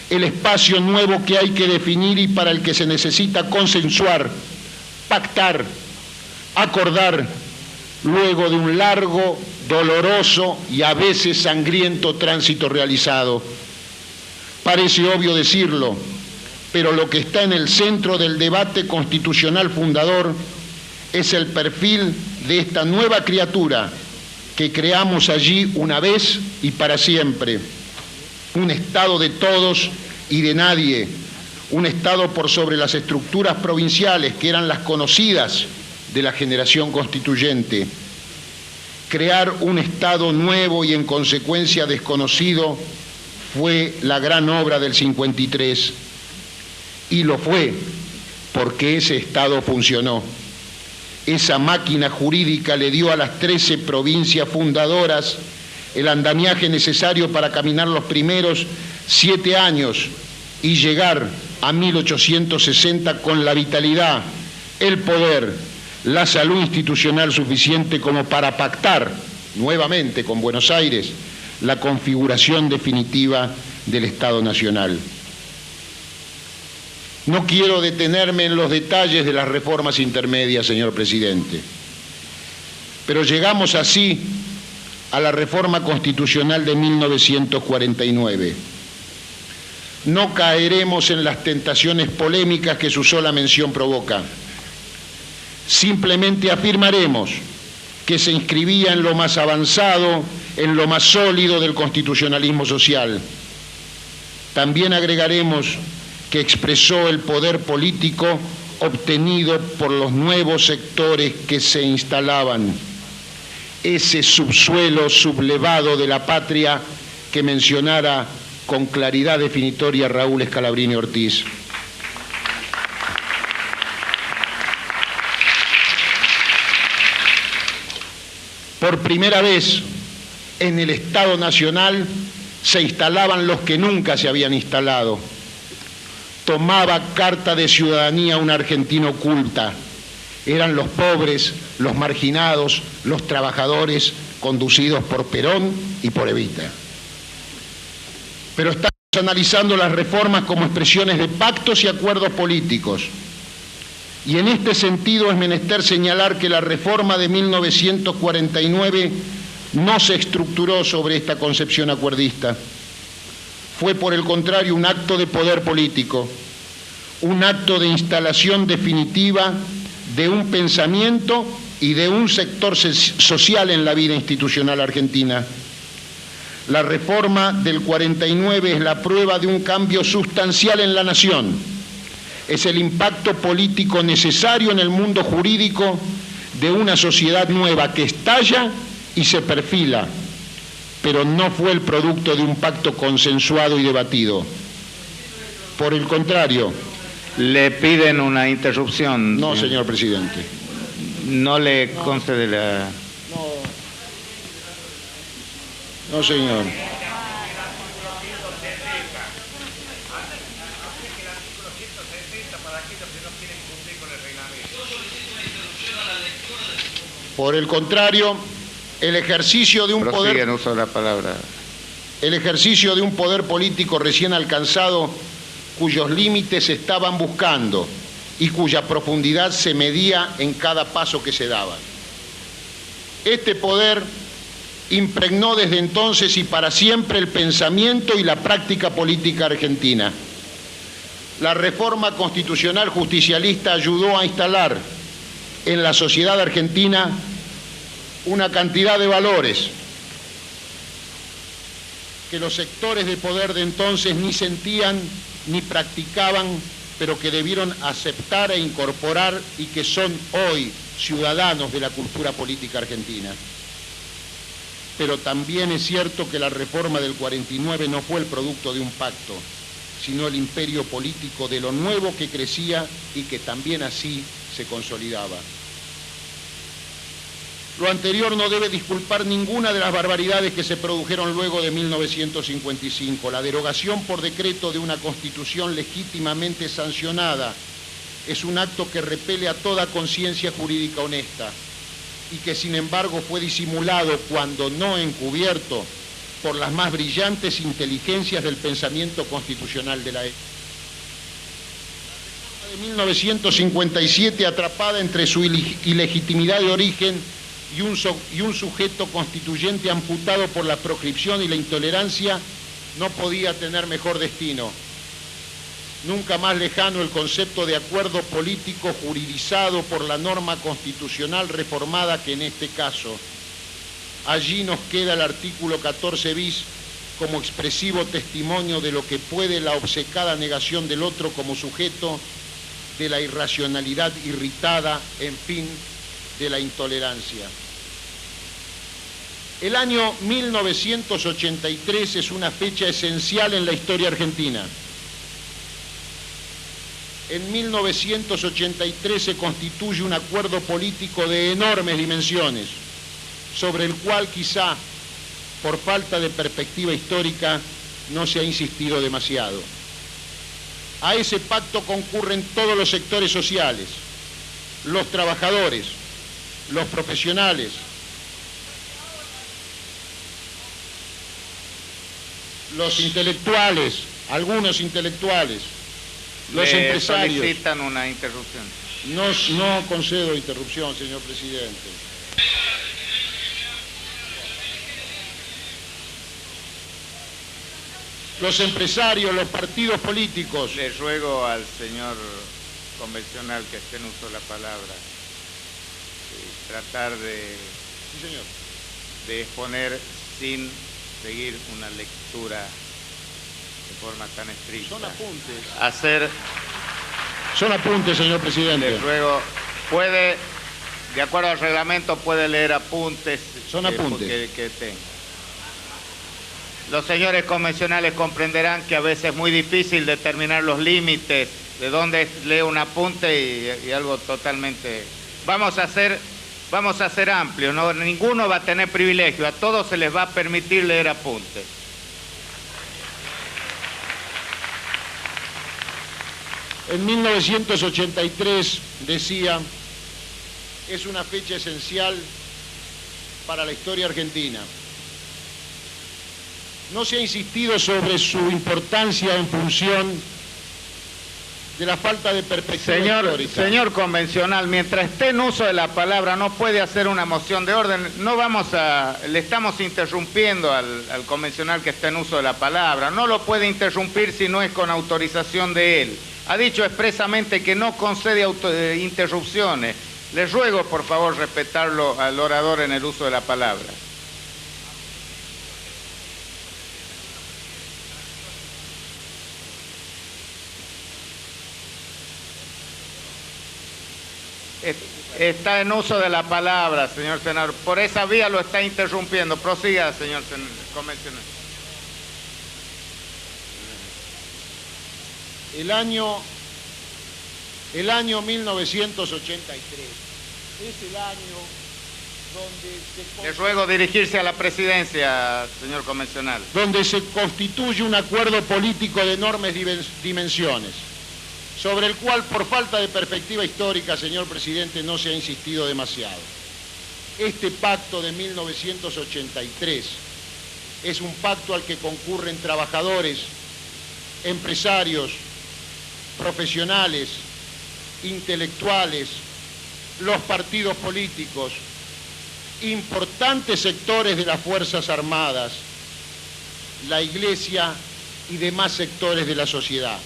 el espacio nuevo que hay que definir y para el que se necesita consensuar, pactar, acordar, luego de un largo, doloroso y a veces sangriento tránsito realizado. Parece obvio decirlo, pero lo que está en el centro del debate constitucional fundador es el perfil de esta nueva criatura que creamos allí una vez y para siempre. Un Estado de todos y de nadie, un Estado por sobre las estructuras provinciales que eran las conocidas de la generación constituyente. Crear un Estado nuevo y en consecuencia desconocido fue la gran obra del 53 y lo fue porque ese Estado funcionó. Esa máquina jurídica le dio a las 13 provincias fundadoras el andamiaje necesario para caminar los primeros 7 años y llegar a 1860 con la vitalidad, el poder, la salud institucional suficiente como para pactar nuevamente con Buenos Aires la configuración definitiva del Estado Nacional. No quiero detenerme en los detalles de las reformas intermedias, señor presidente, pero llegamos así a la reforma constitucional de 1949. No caeremos en las tentaciones polémicas que su sola mención provoca. Simplemente afirmaremos que se inscribía en lo más avanzado, en lo más sólido del constitucionalismo social. También agregaremos que expresó el poder político obtenido por los nuevos sectores que se instalaban, ese subsuelo sublevado de la patria que mencionara con claridad definitoria Raúl Scalabrini Ortiz. Por primera vez en el Estado Nacional se instalaban los que nunca se habían instalado. Tomaba carta de ciudadanía una Argentina oculta. Eran los pobres, los marginados, los trabajadores, conducidos por Perón y por Evita. Pero estamos analizando las reformas como expresiones de pactos y acuerdos políticos. Y en este sentido es menester señalar que la reforma de 1949 no se estructuró sobre esta concepción acuerdista. Fue por el contrario un acto de poder político, un acto de instalación definitiva de un pensamiento y de un sector social en la vida institucional argentina. La reforma del 49 es la prueba de un cambio sustancial en la nación. Es el impacto político necesario en el mundo jurídico de una sociedad nueva que estalla y se perfila, pero no fue el producto de un pacto consensuado y debatido. Por el contrario, Le piden una interrupción. No, señor presidente. No le concede la... No, señor. Por el contrario, el ejercicio de un poder... uso la palabra. El ejercicio de un poder político recién alcanzado cuyos límites se estaban buscando y cuya profundidad se medía en cada paso que se daba. Este poder impregnó desde entonces y para siempre el pensamiento y la práctica política argentina. La reforma constitucional justicialista ayudó a instalar en la sociedad argentina una cantidad de valores que los sectores de poder de entonces ni sentían ni practicaban, pero que debieron aceptar e incorporar y que son hoy ciudadanos de la cultura política argentina. Pero también es cierto que la reforma del 49 no fue el producto de un pacto, sino el imperio político de lo nuevo que crecía y que también así se consolidaba. Lo anterior no debe disculpar ninguna de las barbaridades que se produjeron luego de 1955. La derogación por decreto de una constitución legítimamente sancionada es un acto que repele a toda conciencia jurídica honesta y que sin embargo fue disimulado, cuando no encubierto, por las más brillantes inteligencias del pensamiento constitucional de la época. La de 1957, atrapada entre su ilegitimidad de origen y un sujeto constituyente amputado por la proscripción y la intolerancia, no podía tener mejor destino. Nunca más lejano el concepto de acuerdo político juridizado por la norma constitucional reformada que en este caso. Allí nos queda el artículo 14 bis como expresivo testimonio de lo que puede la obcecada negación del otro como sujeto, de la irracionalidad irritada, en fin, de la intolerancia. El año 1983 es una fecha esencial en la historia argentina. En 1983 se constituye un acuerdo político de enormes dimensiones, sobre el cual quizá, por falta de perspectiva histórica, no se ha insistido demasiado. A ese pacto concurren todos los sectores sociales, los trabajadores, los profesionales, los intelectuales, algunos intelectuales, los empresarios. Solicitan una interrupción. No concedo interrupción, señor presidente. Los empresarios, los partidos políticos. Le ruego al señor convencional que esté en uso de la palabra tratar de, sí, señor, de exponer sin seguir una lectura de forma tan estricta. Son apuntes. Son apuntes, señor presidente. Le ruego, puede, de acuerdo al reglamento, puede leer apuntes. Son apuntes. Que tenga. Los señores convencionales comprenderán que a veces es muy difícil determinar los límites de dónde lee un apunte y algo totalmente... Vamos a ser amplios, ¿no? Ninguno va a tener privilegio, a todos se les va a permitir leer apuntes. En 1983 decía, es una fecha esencial para la historia argentina. No se ha insistido sobre su importancia en función de la falta de perspectiva histórica. Señor convencional, mientras esté en uso de la palabra no puede hacer una moción de orden. Le estamos interrumpiendo al convencional que está en uso de la palabra. No lo puede interrumpir si no es con autorización de él. Ha dicho expresamente que no concede interrupciones. Les ruego, por favor, respetarlo al orador en el uso de la palabra. Está en uso de la palabra, señor senador. Por esa vía lo está interrumpiendo. Prosiga, señor convencional. El año El año 1983 es el año donde Le ruego dirigirse a la presidencia, señor convencional. Donde se constituye un acuerdo político de enormes dimensiones, sobre el cual, por falta de perspectiva histórica, señor presidente, no se ha insistido demasiado. Este pacto de 1983 es un pacto al que concurren trabajadores, empresarios, profesionales, intelectuales, los partidos políticos, importantes sectores de las Fuerzas Armadas, la Iglesia y demás sectores de la sociedad.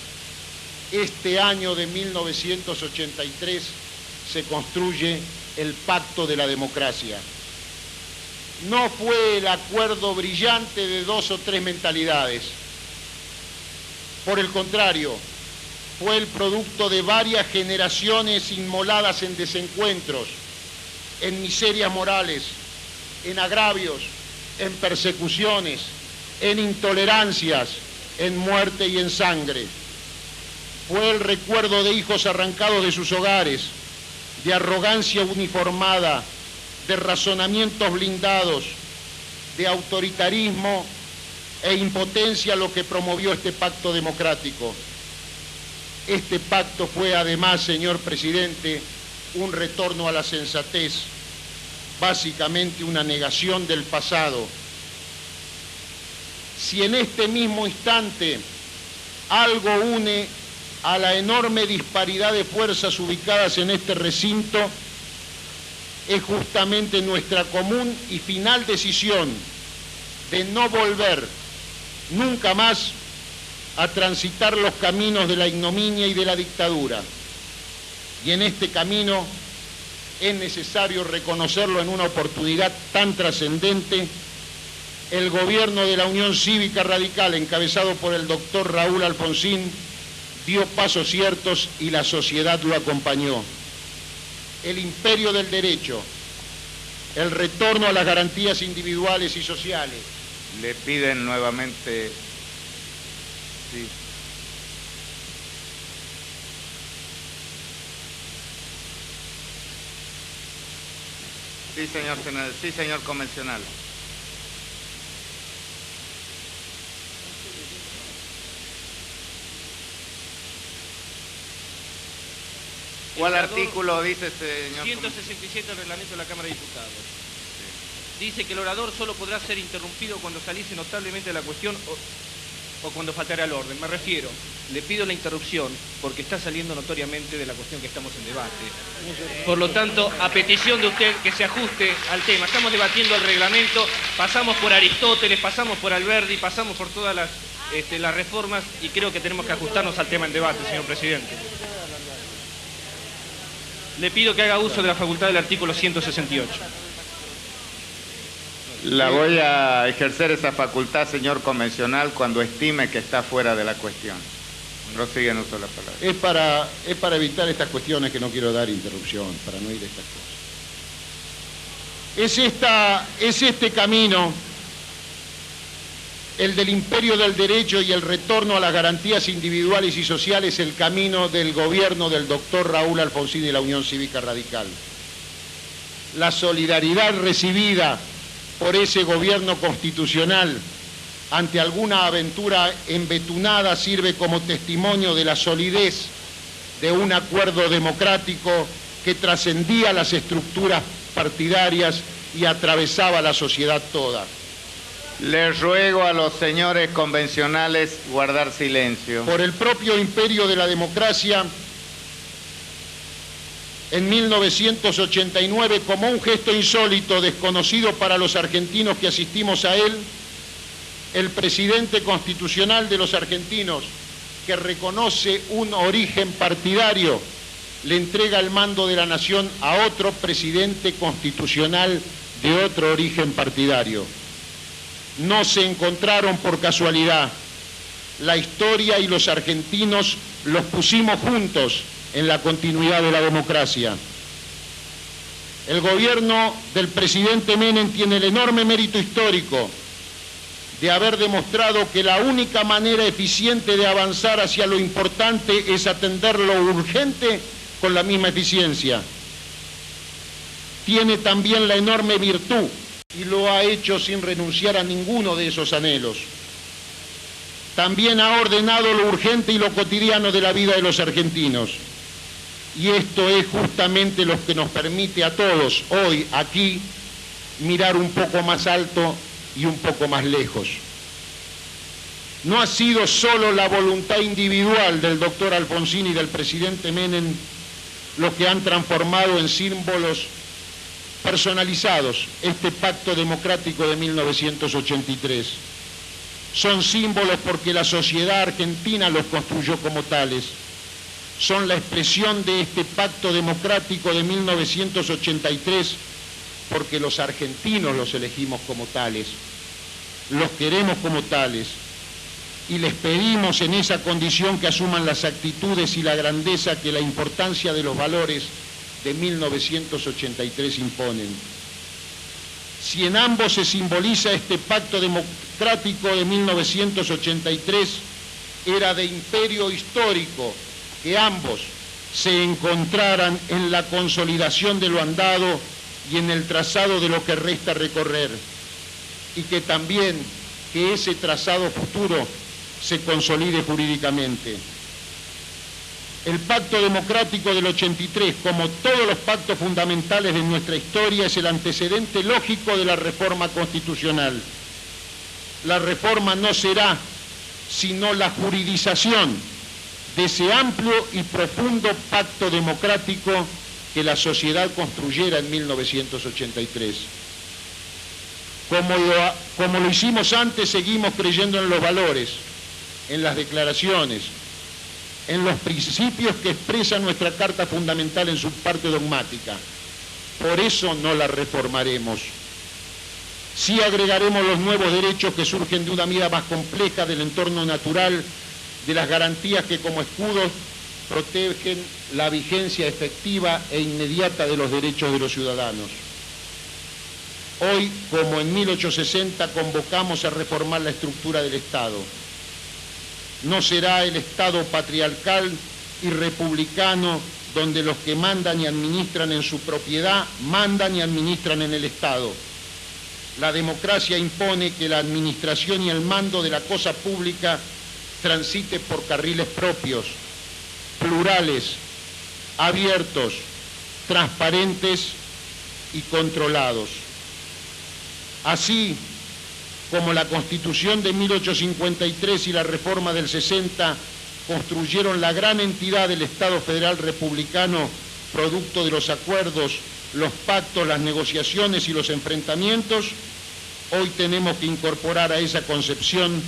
Este año de 1983 se construye el Pacto de la Democracia. No fue el acuerdo brillante de 2 o 3 mentalidades. Por el contrario, fue el producto de varias generaciones inmoladas en desencuentros, en miserias morales, en agravios, en persecuciones, en intolerancias, en muerte y en sangre. Fue el recuerdo de hijos arrancados de sus hogares, de arrogancia uniformada, de razonamientos blindados, de autoritarismo e impotencia lo que promovió este pacto democrático. Este pacto fue además, señor presidente, un retorno a la sensatez, básicamente una negación del pasado. Si en este mismo instante algo une a la enorme disparidad de fuerzas ubicadas en este recinto, es justamente nuestra común y final decisión de no volver nunca más a transitar los caminos de la ignominia y de la dictadura. Y en este camino es necesario reconocerlo en una oportunidad tan trascendente. El gobierno de la Unión Cívica Radical, encabezado por el doctor Raúl Alfonsín, dio pasos ciertos y la sociedad lo acompañó. El imperio del derecho, el retorno a las garantías individuales y sociales. Le piden nuevamente... Sí. Sí, señor convencional. ¿Cuál artículo dice, señor? 167 del reglamento de la Cámara de Diputados. Sí. Dice que el orador solo podrá ser interrumpido cuando saliese notablemente de la cuestión o cuando faltara al orden. Me refiero, le pido la interrupción porque está saliendo notoriamente de la cuestión que estamos en debate. Por lo tanto, a petición de usted que se ajuste al tema. Estamos debatiendo el reglamento, pasamos por Aristóteles, pasamos por Alberdi, pasamos por todas las reformas y creo que tenemos que ajustarnos al tema en debate, señor presidente. Le pido que haga uso de la facultad del artículo 168. La voy a ejercer esa facultad, señor convencional, cuando estime que está fuera de la cuestión. Prosigue en uso de la palabra. Es para evitar estas cuestiones que no quiero dar interrupción, para no ir a estas cosas. Es este camino, el del imperio del derecho y el retorno a las garantías individuales y sociales, el camino del gobierno del doctor Raúl Alfonsín y la Unión Cívica Radical. La solidaridad recibida por ese gobierno constitucional ante alguna aventura embetunada sirve como testimonio de la solidez de un acuerdo democrático que trascendía las estructuras partidarias y atravesaba la sociedad toda. Les ruego a los señores convencionales guardar silencio. Por el propio imperio de la democracia, en 1989, como un gesto insólito, desconocido para los argentinos que asistimos a él, el presidente constitucional de los argentinos, que reconoce un origen partidario, le entrega el mando de la nación a otro presidente constitucional de otro origen partidario. No se encontraron por casualidad. La historia y los argentinos los pusimos juntos en la continuidad de la democracia. El gobierno del presidente Menem tiene el enorme mérito histórico de haber demostrado que la única manera eficiente de avanzar hacia lo importante es atender lo urgente con la misma eficiencia. Tiene también la enorme virtud, y lo ha hecho sin renunciar a ninguno de esos anhelos. También ha ordenado lo urgente y lo cotidiano de la vida de los argentinos. Y esto es justamente lo que nos permite a todos, hoy, aquí, mirar un poco más alto y un poco más lejos. No ha sido solo la voluntad individual del doctor Alfonsín y del presidente Menem lo que han transformado en símbolos personalizados este pacto democrático de 1983. Son símbolos porque la sociedad argentina los construyó como tales. Son la expresión de este pacto democrático de 1983 porque los argentinos los elegimos como tales, los queremos como tales y les pedimos en esa condición que asuman las actitudes y la grandeza que la importancia de los valores de 1983 imponen. Si en ambos se simboliza este pacto democrático de 1983, era de imperio histórico que ambos se encontraran en la consolidación de lo andado y en el trazado de lo que resta recorrer, y que también que ese trazado futuro se consolide jurídicamente. El pacto democrático del 83, como todos los pactos fundamentales de nuestra historia, es el antecedente lógico de la reforma constitucional. La reforma no será sino la juridización de ese amplio y profundo pacto democrático que la sociedad construyera en 1983. Como lo hicimos antes, seguimos creyendo en los valores, en las declaraciones, en los principios que expresa nuestra Carta Fundamental en su parte dogmática. Por eso no la reformaremos. Sí agregaremos los nuevos derechos que surgen de una mirada más compleja del entorno natural, de las garantías que como escudos protegen la vigencia efectiva e inmediata de los derechos de los ciudadanos. Hoy, como en 1860, convocamos a reformar la estructura del Estado. No será el Estado patriarcal y republicano donde los que mandan y administran en su propiedad, mandan y administran en el Estado. La democracia impone que la administración y el mando de la cosa pública transite por carriles propios, plurales, abiertos, transparentes y controlados. Así como la Constitución de 1853 y la reforma del 60 construyeron la gran entidad del Estado Federal Republicano, producto de los acuerdos, los pactos, las negociaciones y los enfrentamientos, hoy tenemos que incorporar a esa concepción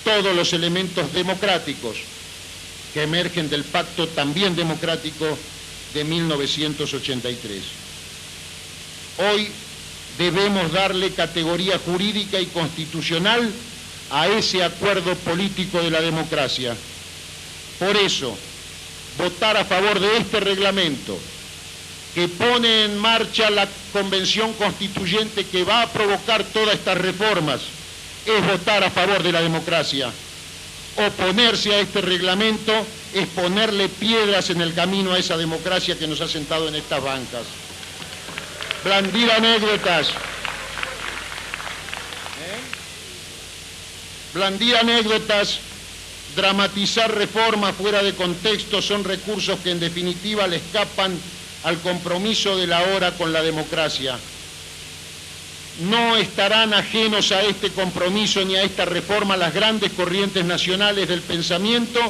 todos los elementos democráticos que emergen del pacto también democrático de 1983. Hoy debemos darle categoría jurídica y constitucional a ese acuerdo político de la democracia. Por eso, votar a favor de este reglamento que pone en marcha la Convención Constituyente que va a provocar todas estas reformas es votar a favor de la democracia. Oponerse a este reglamento es ponerle piedras en el camino a esa democracia que nos ha sentado en estas bancas. Blandir anécdotas. Blandir anécdotas, dramatizar reformas fuera de contexto son recursos que en definitiva le escapan al compromiso de la hora con la democracia. No estarán ajenos a este compromiso ni a esta reforma las grandes corrientes nacionales del pensamiento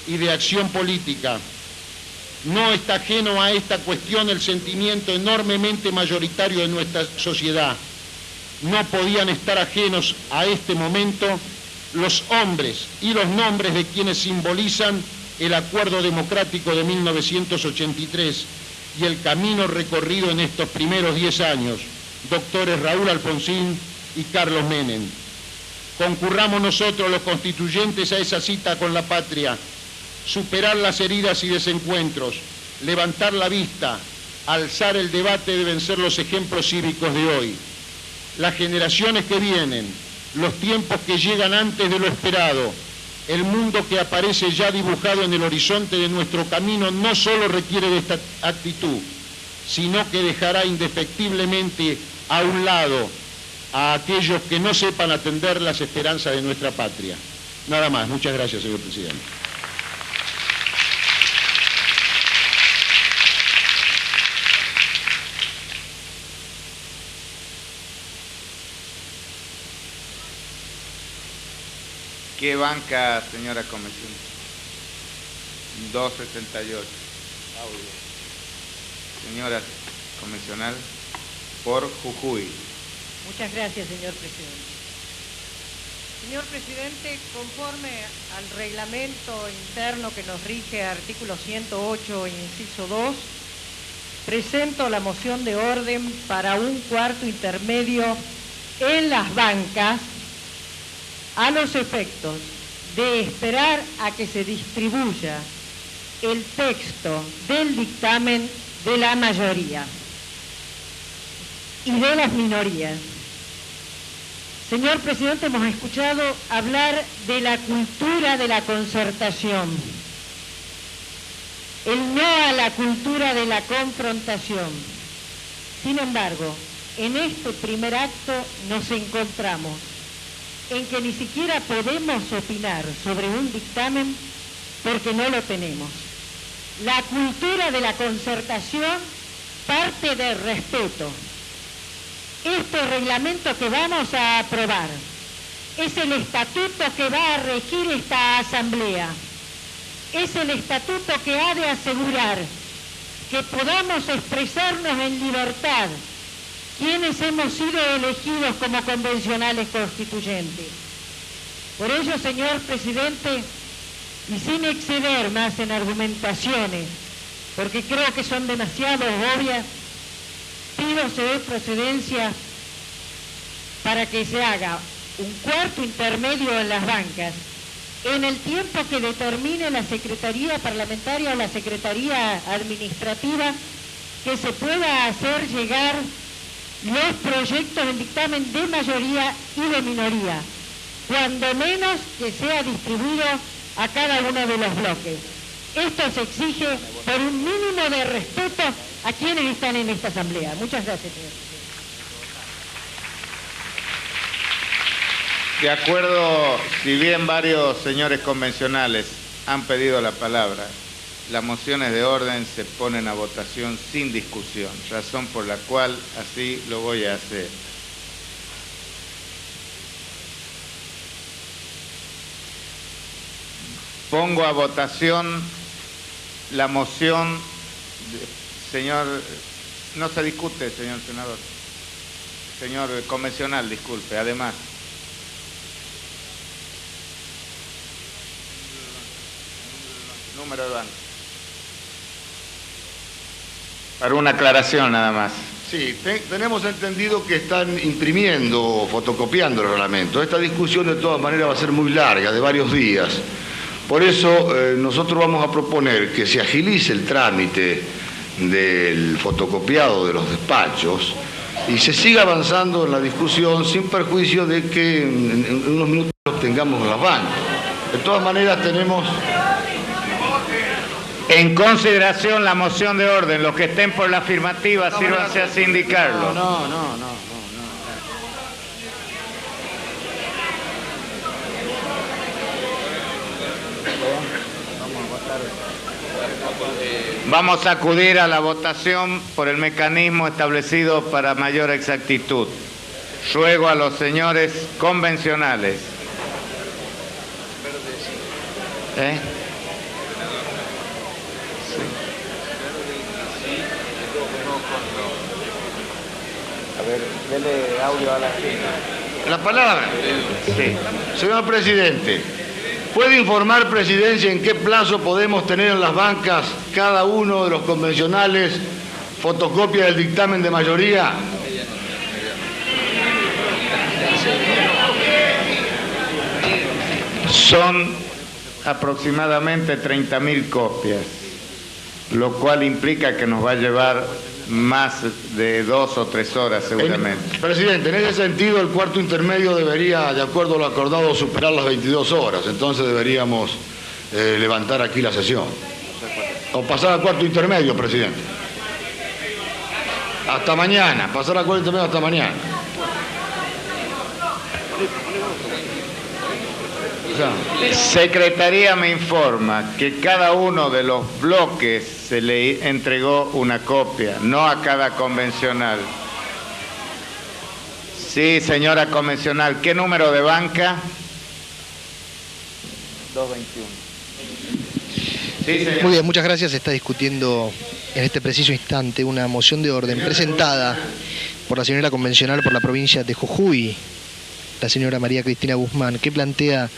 y de acción política. No está ajeno a esta cuestión el sentimiento enormemente mayoritario de nuestra sociedad. No podían estar ajenos a este momento los hombres y los nombres de quienes simbolizan el acuerdo democrático de 1983 y el camino recorrido en estos primeros 10 años, doctores Raúl Alfonsín y Carlos Menem. Concurramos nosotros los constituyentes a esa cita con la patria, superar las heridas y desencuentros, levantar la vista, alzar el debate deben ser los ejemplos cívicos de hoy. Las generaciones que vienen los tiempos que llegan antes de lo esperado, el mundo que aparece ya dibujado en el horizonte de nuestro camino no solo requiere de esta actitud, sino que dejará indefectiblemente a un lado a aquellos que no sepan atender las esperanzas de nuestra patria. Nada más. Muchas gracias, señor presidente. ¿Qué banca, señora comisión? 268. Señora comisional, por Jujuy. Muchas gracias, señor presidente. Señor presidente, conforme al reglamento interno que nos rige, artículo 108, inciso 2, presento la moción de orden para un cuarto intermedio en las bancas a los efectos de esperar a que se distribuya el texto del dictamen de la mayoría y de las minorías. Señor presidente, hemos escuchado hablar de la cultura de la concertación, el no a la cultura de la confrontación. Sin embargo, en este primer acto nos encontramos en que ni siquiera podemos opinar sobre un dictamen porque no lo tenemos. La cultura de la concertación parte del respeto. Este reglamento que vamos a aprobar es el estatuto que va a regir esta asamblea. Es el estatuto que ha de asegurar que podamos expresarnos en libertad quienes hemos sido elegidos como convencionales constituyentes. Por ello, señor presidente, y sin exceder más en argumentaciones, porque creo que son demasiado obvias, pido se dé procedencia para que se haga un cuarto intermedio en las bancas, en el tiempo que determine la Secretaría Parlamentaria o la Secretaría Administrativa, que se pueda hacer llegar los proyectos del dictamen de mayoría y de minoría, cuando menos que sea distribuido a cada uno de los bloques. Esto se exige por un mínimo de respeto a quienes están en esta asamblea. Muchas gracias, señor presidente. De acuerdo, si bien varios señores convencionales han pedido la palabra, las mociones de orden se ponen a votación sin discusión, razón por la cual así lo voy a hacer. Pongo a votación la moción, señor, no se discute, señor senador, señor convencional, disculpe, además. Número de banco. Para una aclaración nada más. Sí, tenemos entendido que están imprimiendo, fotocopiando el reglamento. Esta discusión de todas maneras va a ser muy larga, de varios días. Por eso nosotros vamos a proponer que se agilice el trámite del fotocopiado de los despachos y se siga avanzando en la discusión sin perjuicio de que en unos minutos tengamos las bancas. De todas maneras tenemos... En consideración la moción de orden, los que estén por la afirmativa, sírvanse a indicarlo. No. Vamos a acudir a la votación por el mecanismo establecido para mayor exactitud. Ruego a los señores convencionales. A ver, dele audio a la gente. La palabra. Sí. Señor presidente, ¿puede informar, presidencia, en qué plazo podemos tener en las bancas cada uno de los convencionales fotocopia del dictamen de mayoría? Son aproximadamente 30.000 copias, lo cual implica que nos va a llevar más de 2 o 3 horas seguramente. Presidente, en ese sentido el cuarto intermedio debería, de acuerdo a lo acordado, superar las 22 horas. Entonces deberíamos levantar aquí la sesión. O pasar al cuarto intermedio, presidente. Hasta mañana, pasar al cuarto intermedio hasta mañana. Secretaría me informa que cada uno de los bloques se le entregó una copia, no a cada convencional. Sí, señora convencional, ¿qué número de banca? 221. Sí, señor. Muy bien, muchas gracias. Se está discutiendo en este preciso instante una moción de orden presentada por la señora convencional por la provincia de Jujuy, la señora María Cristina Guzmán, que plantea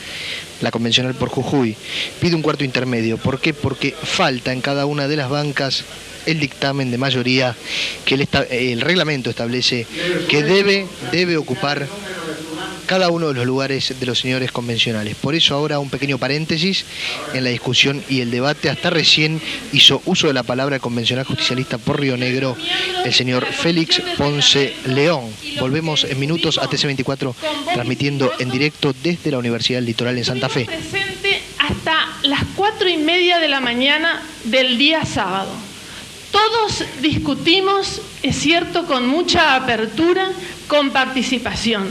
la convencional por Jujuy. Pide un cuarto intermedio. ¿Por qué? Porque falta en cada una de las bancas el dictamen de mayoría que el reglamento establece que debe ocupar cada uno de los lugares de los señores convencionales. Por eso ahora un pequeño paréntesis en la discusión y el debate. Hasta recién hizo uso de la palabra el convencional justicialista por Río Negro, el señor Félix Ponce León. Volvemos en minutos a TC24, transmitiendo en directo desde la Universidad del Litoral en Santa Fe. Presente hasta las 4:30 de la mañana del día sábado. Todos discutimos, es cierto, con mucha apertura, con participación.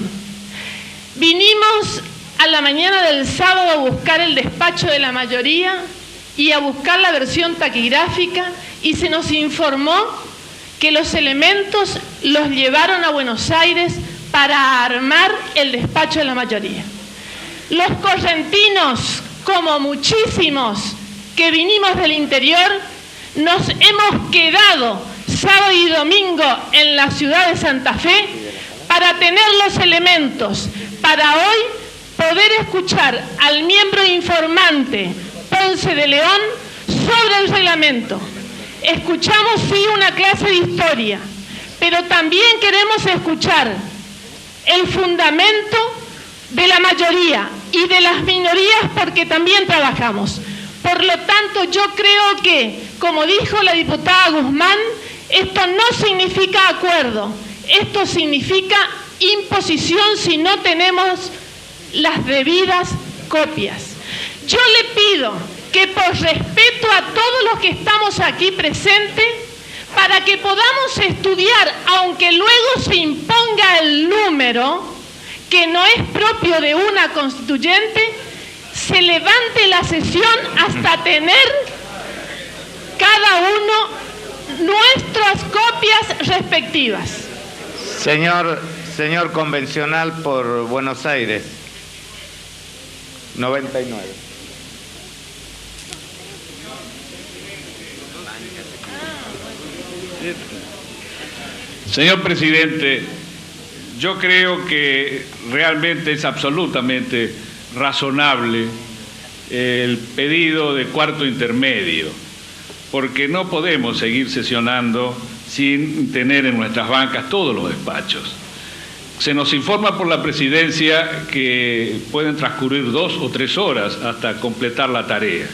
Vinimos a la mañana del sábado a buscar el despacho de la mayoría y a buscar la versión taquigráfica, y se nos informó que los elementos los llevaron a Buenos Aires para armar el despacho de la mayoría. Los correntinos, como muchísimos que vinimos del interior, nos hemos quedado sábado y domingo en la ciudad de Santa Fe para tener los elementos, para hoy poder escuchar al miembro informante Ponce de León sobre el reglamento. Escuchamos, sí, una clase de historia, pero también queremos escuchar el fundamento de la mayoría y de las minorías, porque también trabajamos. Por lo tanto, yo creo que, como dijo la diputada Guzmán, esto no significa acuerdo, esto significa imposición si no tenemos las debidas copias. Yo le pido que, por respeto a todos los que estamos aquí presentes, para que podamos estudiar, aunque luego se imponga el número, que no es propio de una constituyente, se levante la sesión hasta tener cada uno nuestras copias respectivas. Señor convencional por Buenos Aires, 99. Señor presidente, yo creo que realmente es absolutamente razonable el pedido de cuarto intermedio, porque no podemos seguir sesionando sin tener en nuestras bancas todos los despachos. Se nos informa por la presidencia que pueden transcurrir 2 o 3 horas hasta completar la tarea.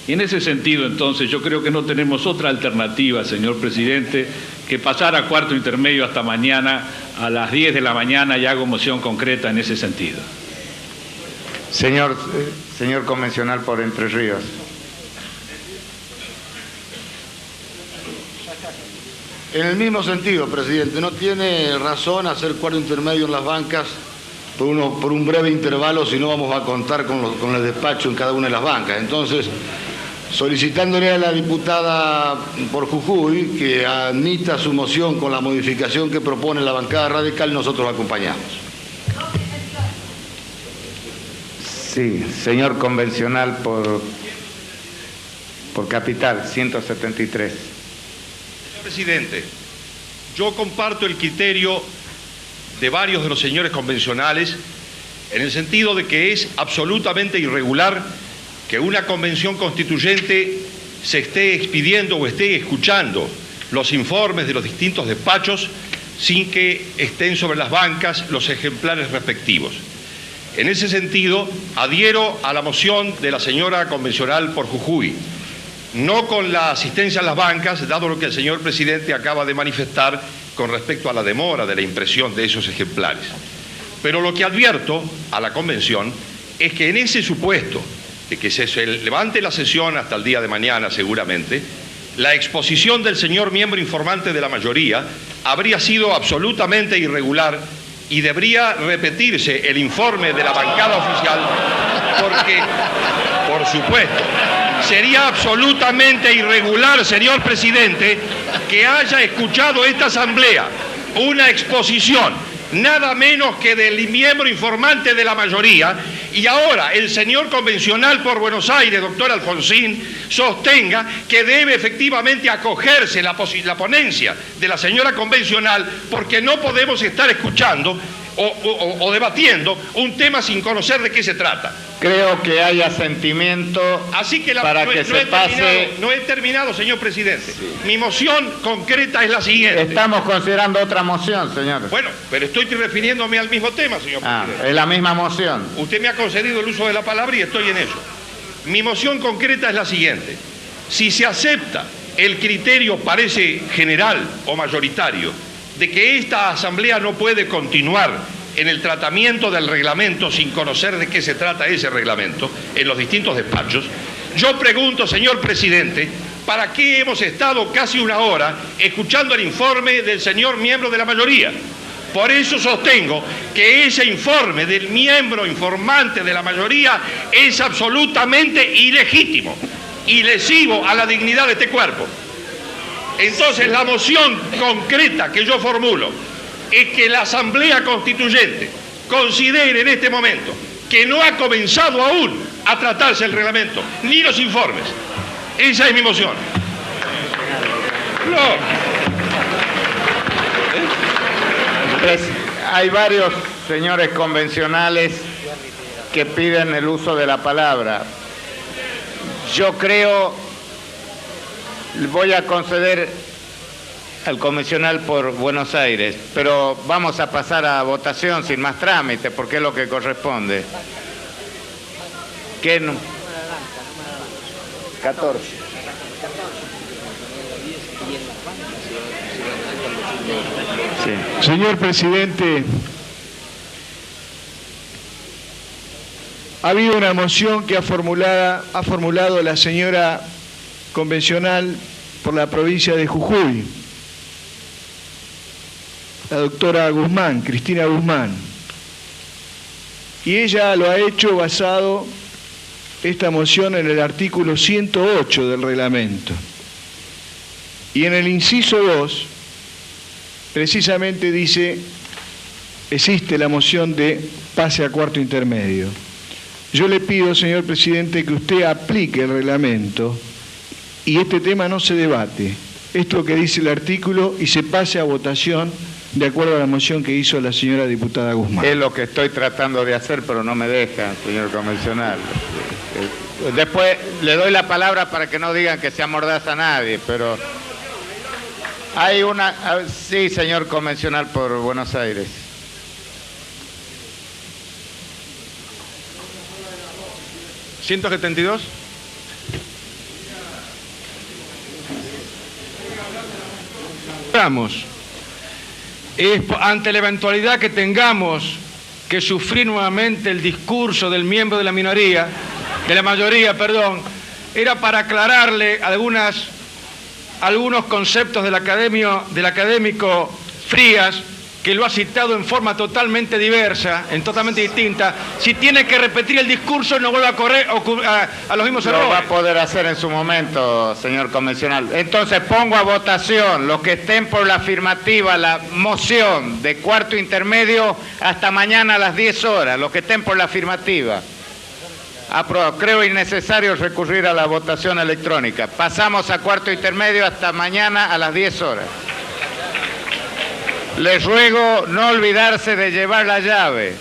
Y en ese sentido, entonces, yo creo que no tenemos otra alternativa, señor presidente, que pasar a cuarto intermedio hasta mañana a las 10 de la mañana, y hago moción concreta en ese sentido. Señor convencional por Entre Ríos. En el mismo sentido, presidente, no tiene razón hacer cuarto intermedio en las bancas por un breve intervalo, si no vamos a contar con el despacho en cada una de las bancas. Entonces, solicitándole a la diputada por Jujuy que admita su moción con la modificación que propone la bancada radical, nosotros la acompañamos. Sí, señor convencional por Capital, 173. Presidente, yo comparto el criterio de varios de los señores convencionales en el sentido de que es absolutamente irregular que una convención constituyente se esté expidiendo o esté escuchando los informes de los distintos despachos sin que estén sobre las bancas los ejemplares respectivos. En ese sentido, adhiero a la moción de la señora convencional por Jujuy. no con la asistencia a las bancas, dado lo que el señor presidente acaba de manifestar con respecto a la demora de la impresión de esos ejemplares. Pero lo que advierto a la convención es que en ese supuesto de que se levante la sesión hasta el día de mañana seguramente, la exposición del señor miembro informante de la mayoría habría sido absolutamente irregular y debería repetirse el informe de la bancada oficial porque, por supuesto, sería absolutamente irregular, señor presidente, que haya escuchado esta asamblea una exposición nada menos que del miembro informante de la mayoría, y ahora el señor convencional por Buenos Aires, doctor Alfonsín, sostenga que debe efectivamente acogerse la ponencia de la señora convencional, porque no podemos estar escuchando o debatiendo un tema sin conocer de qué se trata. Creo que hay asentimiento para que se pase... No he terminado, señor presidente. Sí. Mi moción concreta es la siguiente. Estamos considerando otra moción, señor. Bueno, pero estoy refiriéndome al mismo tema, señor presidente. Es la misma moción. Usted me ha concedido el uso de la palabra y estoy en eso. Mi moción concreta es la siguiente. Si se acepta el criterio, parece general o mayoritario, de que esta asamblea no puede continuar en el tratamiento del reglamento sin conocer de qué se trata ese reglamento en los distintos despachos, yo pregunto, señor presidente, ¿para qué hemos estado casi una hora escuchando el informe del señor miembro de la mayoría? Por eso sostengo que ese informe del miembro informante de la mayoría es absolutamente ilegítimo y lesivo a la dignidad de este cuerpo. Entonces, la moción concreta que yo formulo es que la Asamblea Constituyente considere en este momento que no ha comenzado aún a tratarse el reglamento, ni los informes. Esa es mi moción. Hay varios señores convencionales que piden el uso de la palabra. Yo creo, voy a conceder al convencional por Buenos Aires, pero vamos a pasar a votación sin más trámite, porque es lo que corresponde. ¿Qué no? 14. Sí. Señor presidente, ha habido una moción que ha formulado la señora convencional por la provincia de Jujuy, la doctora Guzmán, Cristina Guzmán, y ella lo ha hecho basado esta moción en el artículo 108 del reglamento, y en el inciso 2 precisamente dice, existe la moción de pase a cuarto intermedio. Yo le pido, señor presidente, que usted aplique el reglamento y este tema no se debate. Esto es lo que dice el artículo y se pase a votación de acuerdo a la moción que hizo la señora diputada Guzmán. Es lo que estoy tratando de hacer, pero no me deja, señor convencional. Después le doy la palabra para que no digan que se amordaza a nadie, pero... Hay una... Sí, señor convencional por Buenos Aires. ¿172? Ante la eventualidad que tengamos que sufrir nuevamente el discurso del miembro de la minoría, de la mayoría, perdón, era para aclararle algunos conceptos del académico Frías, que lo ha citado en forma totalmente diversa, totalmente distinta. Si tiene que repetir el discurso, no vuelva a correr a los mismos errores. Lo va a poder hacer en su momento, señor convencional. Entonces pongo a votación los que estén por la afirmativa, la moción de cuarto intermedio hasta mañana a las 10 horas, los que estén por la afirmativa. Aprobado. Creo innecesario recurrir a la votación electrónica. Pasamos a cuarto intermedio hasta mañana a las 10 horas. Les ruego no olvidarse de llevar la llave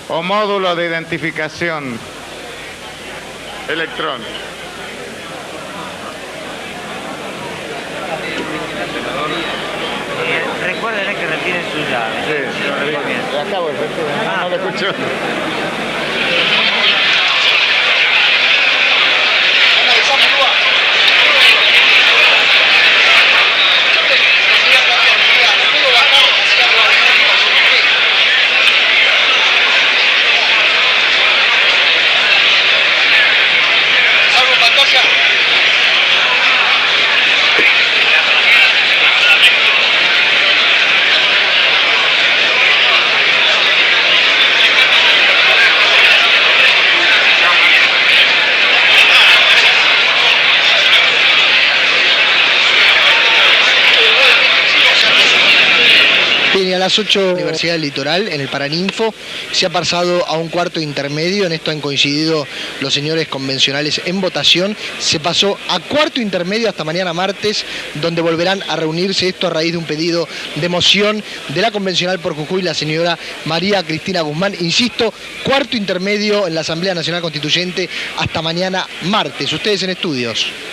o módulo de identificación electrónica. Recuerden que retiren su llave. Sí, acabo de retirar. No lo escucho. las 8, Universidad del Litoral, en el Paraninfo, se ha pasado a un cuarto intermedio. En esto han coincidido los señores convencionales en votación. Se pasó a cuarto intermedio hasta mañana martes, donde volverán a reunirse. Esto a raíz de un pedido de moción de la convencional por Jujuy, la señora María Cristina Guzmán. Insisto, cuarto intermedio en la Asamblea Nacional Constituyente hasta mañana martes. Ustedes en estudios.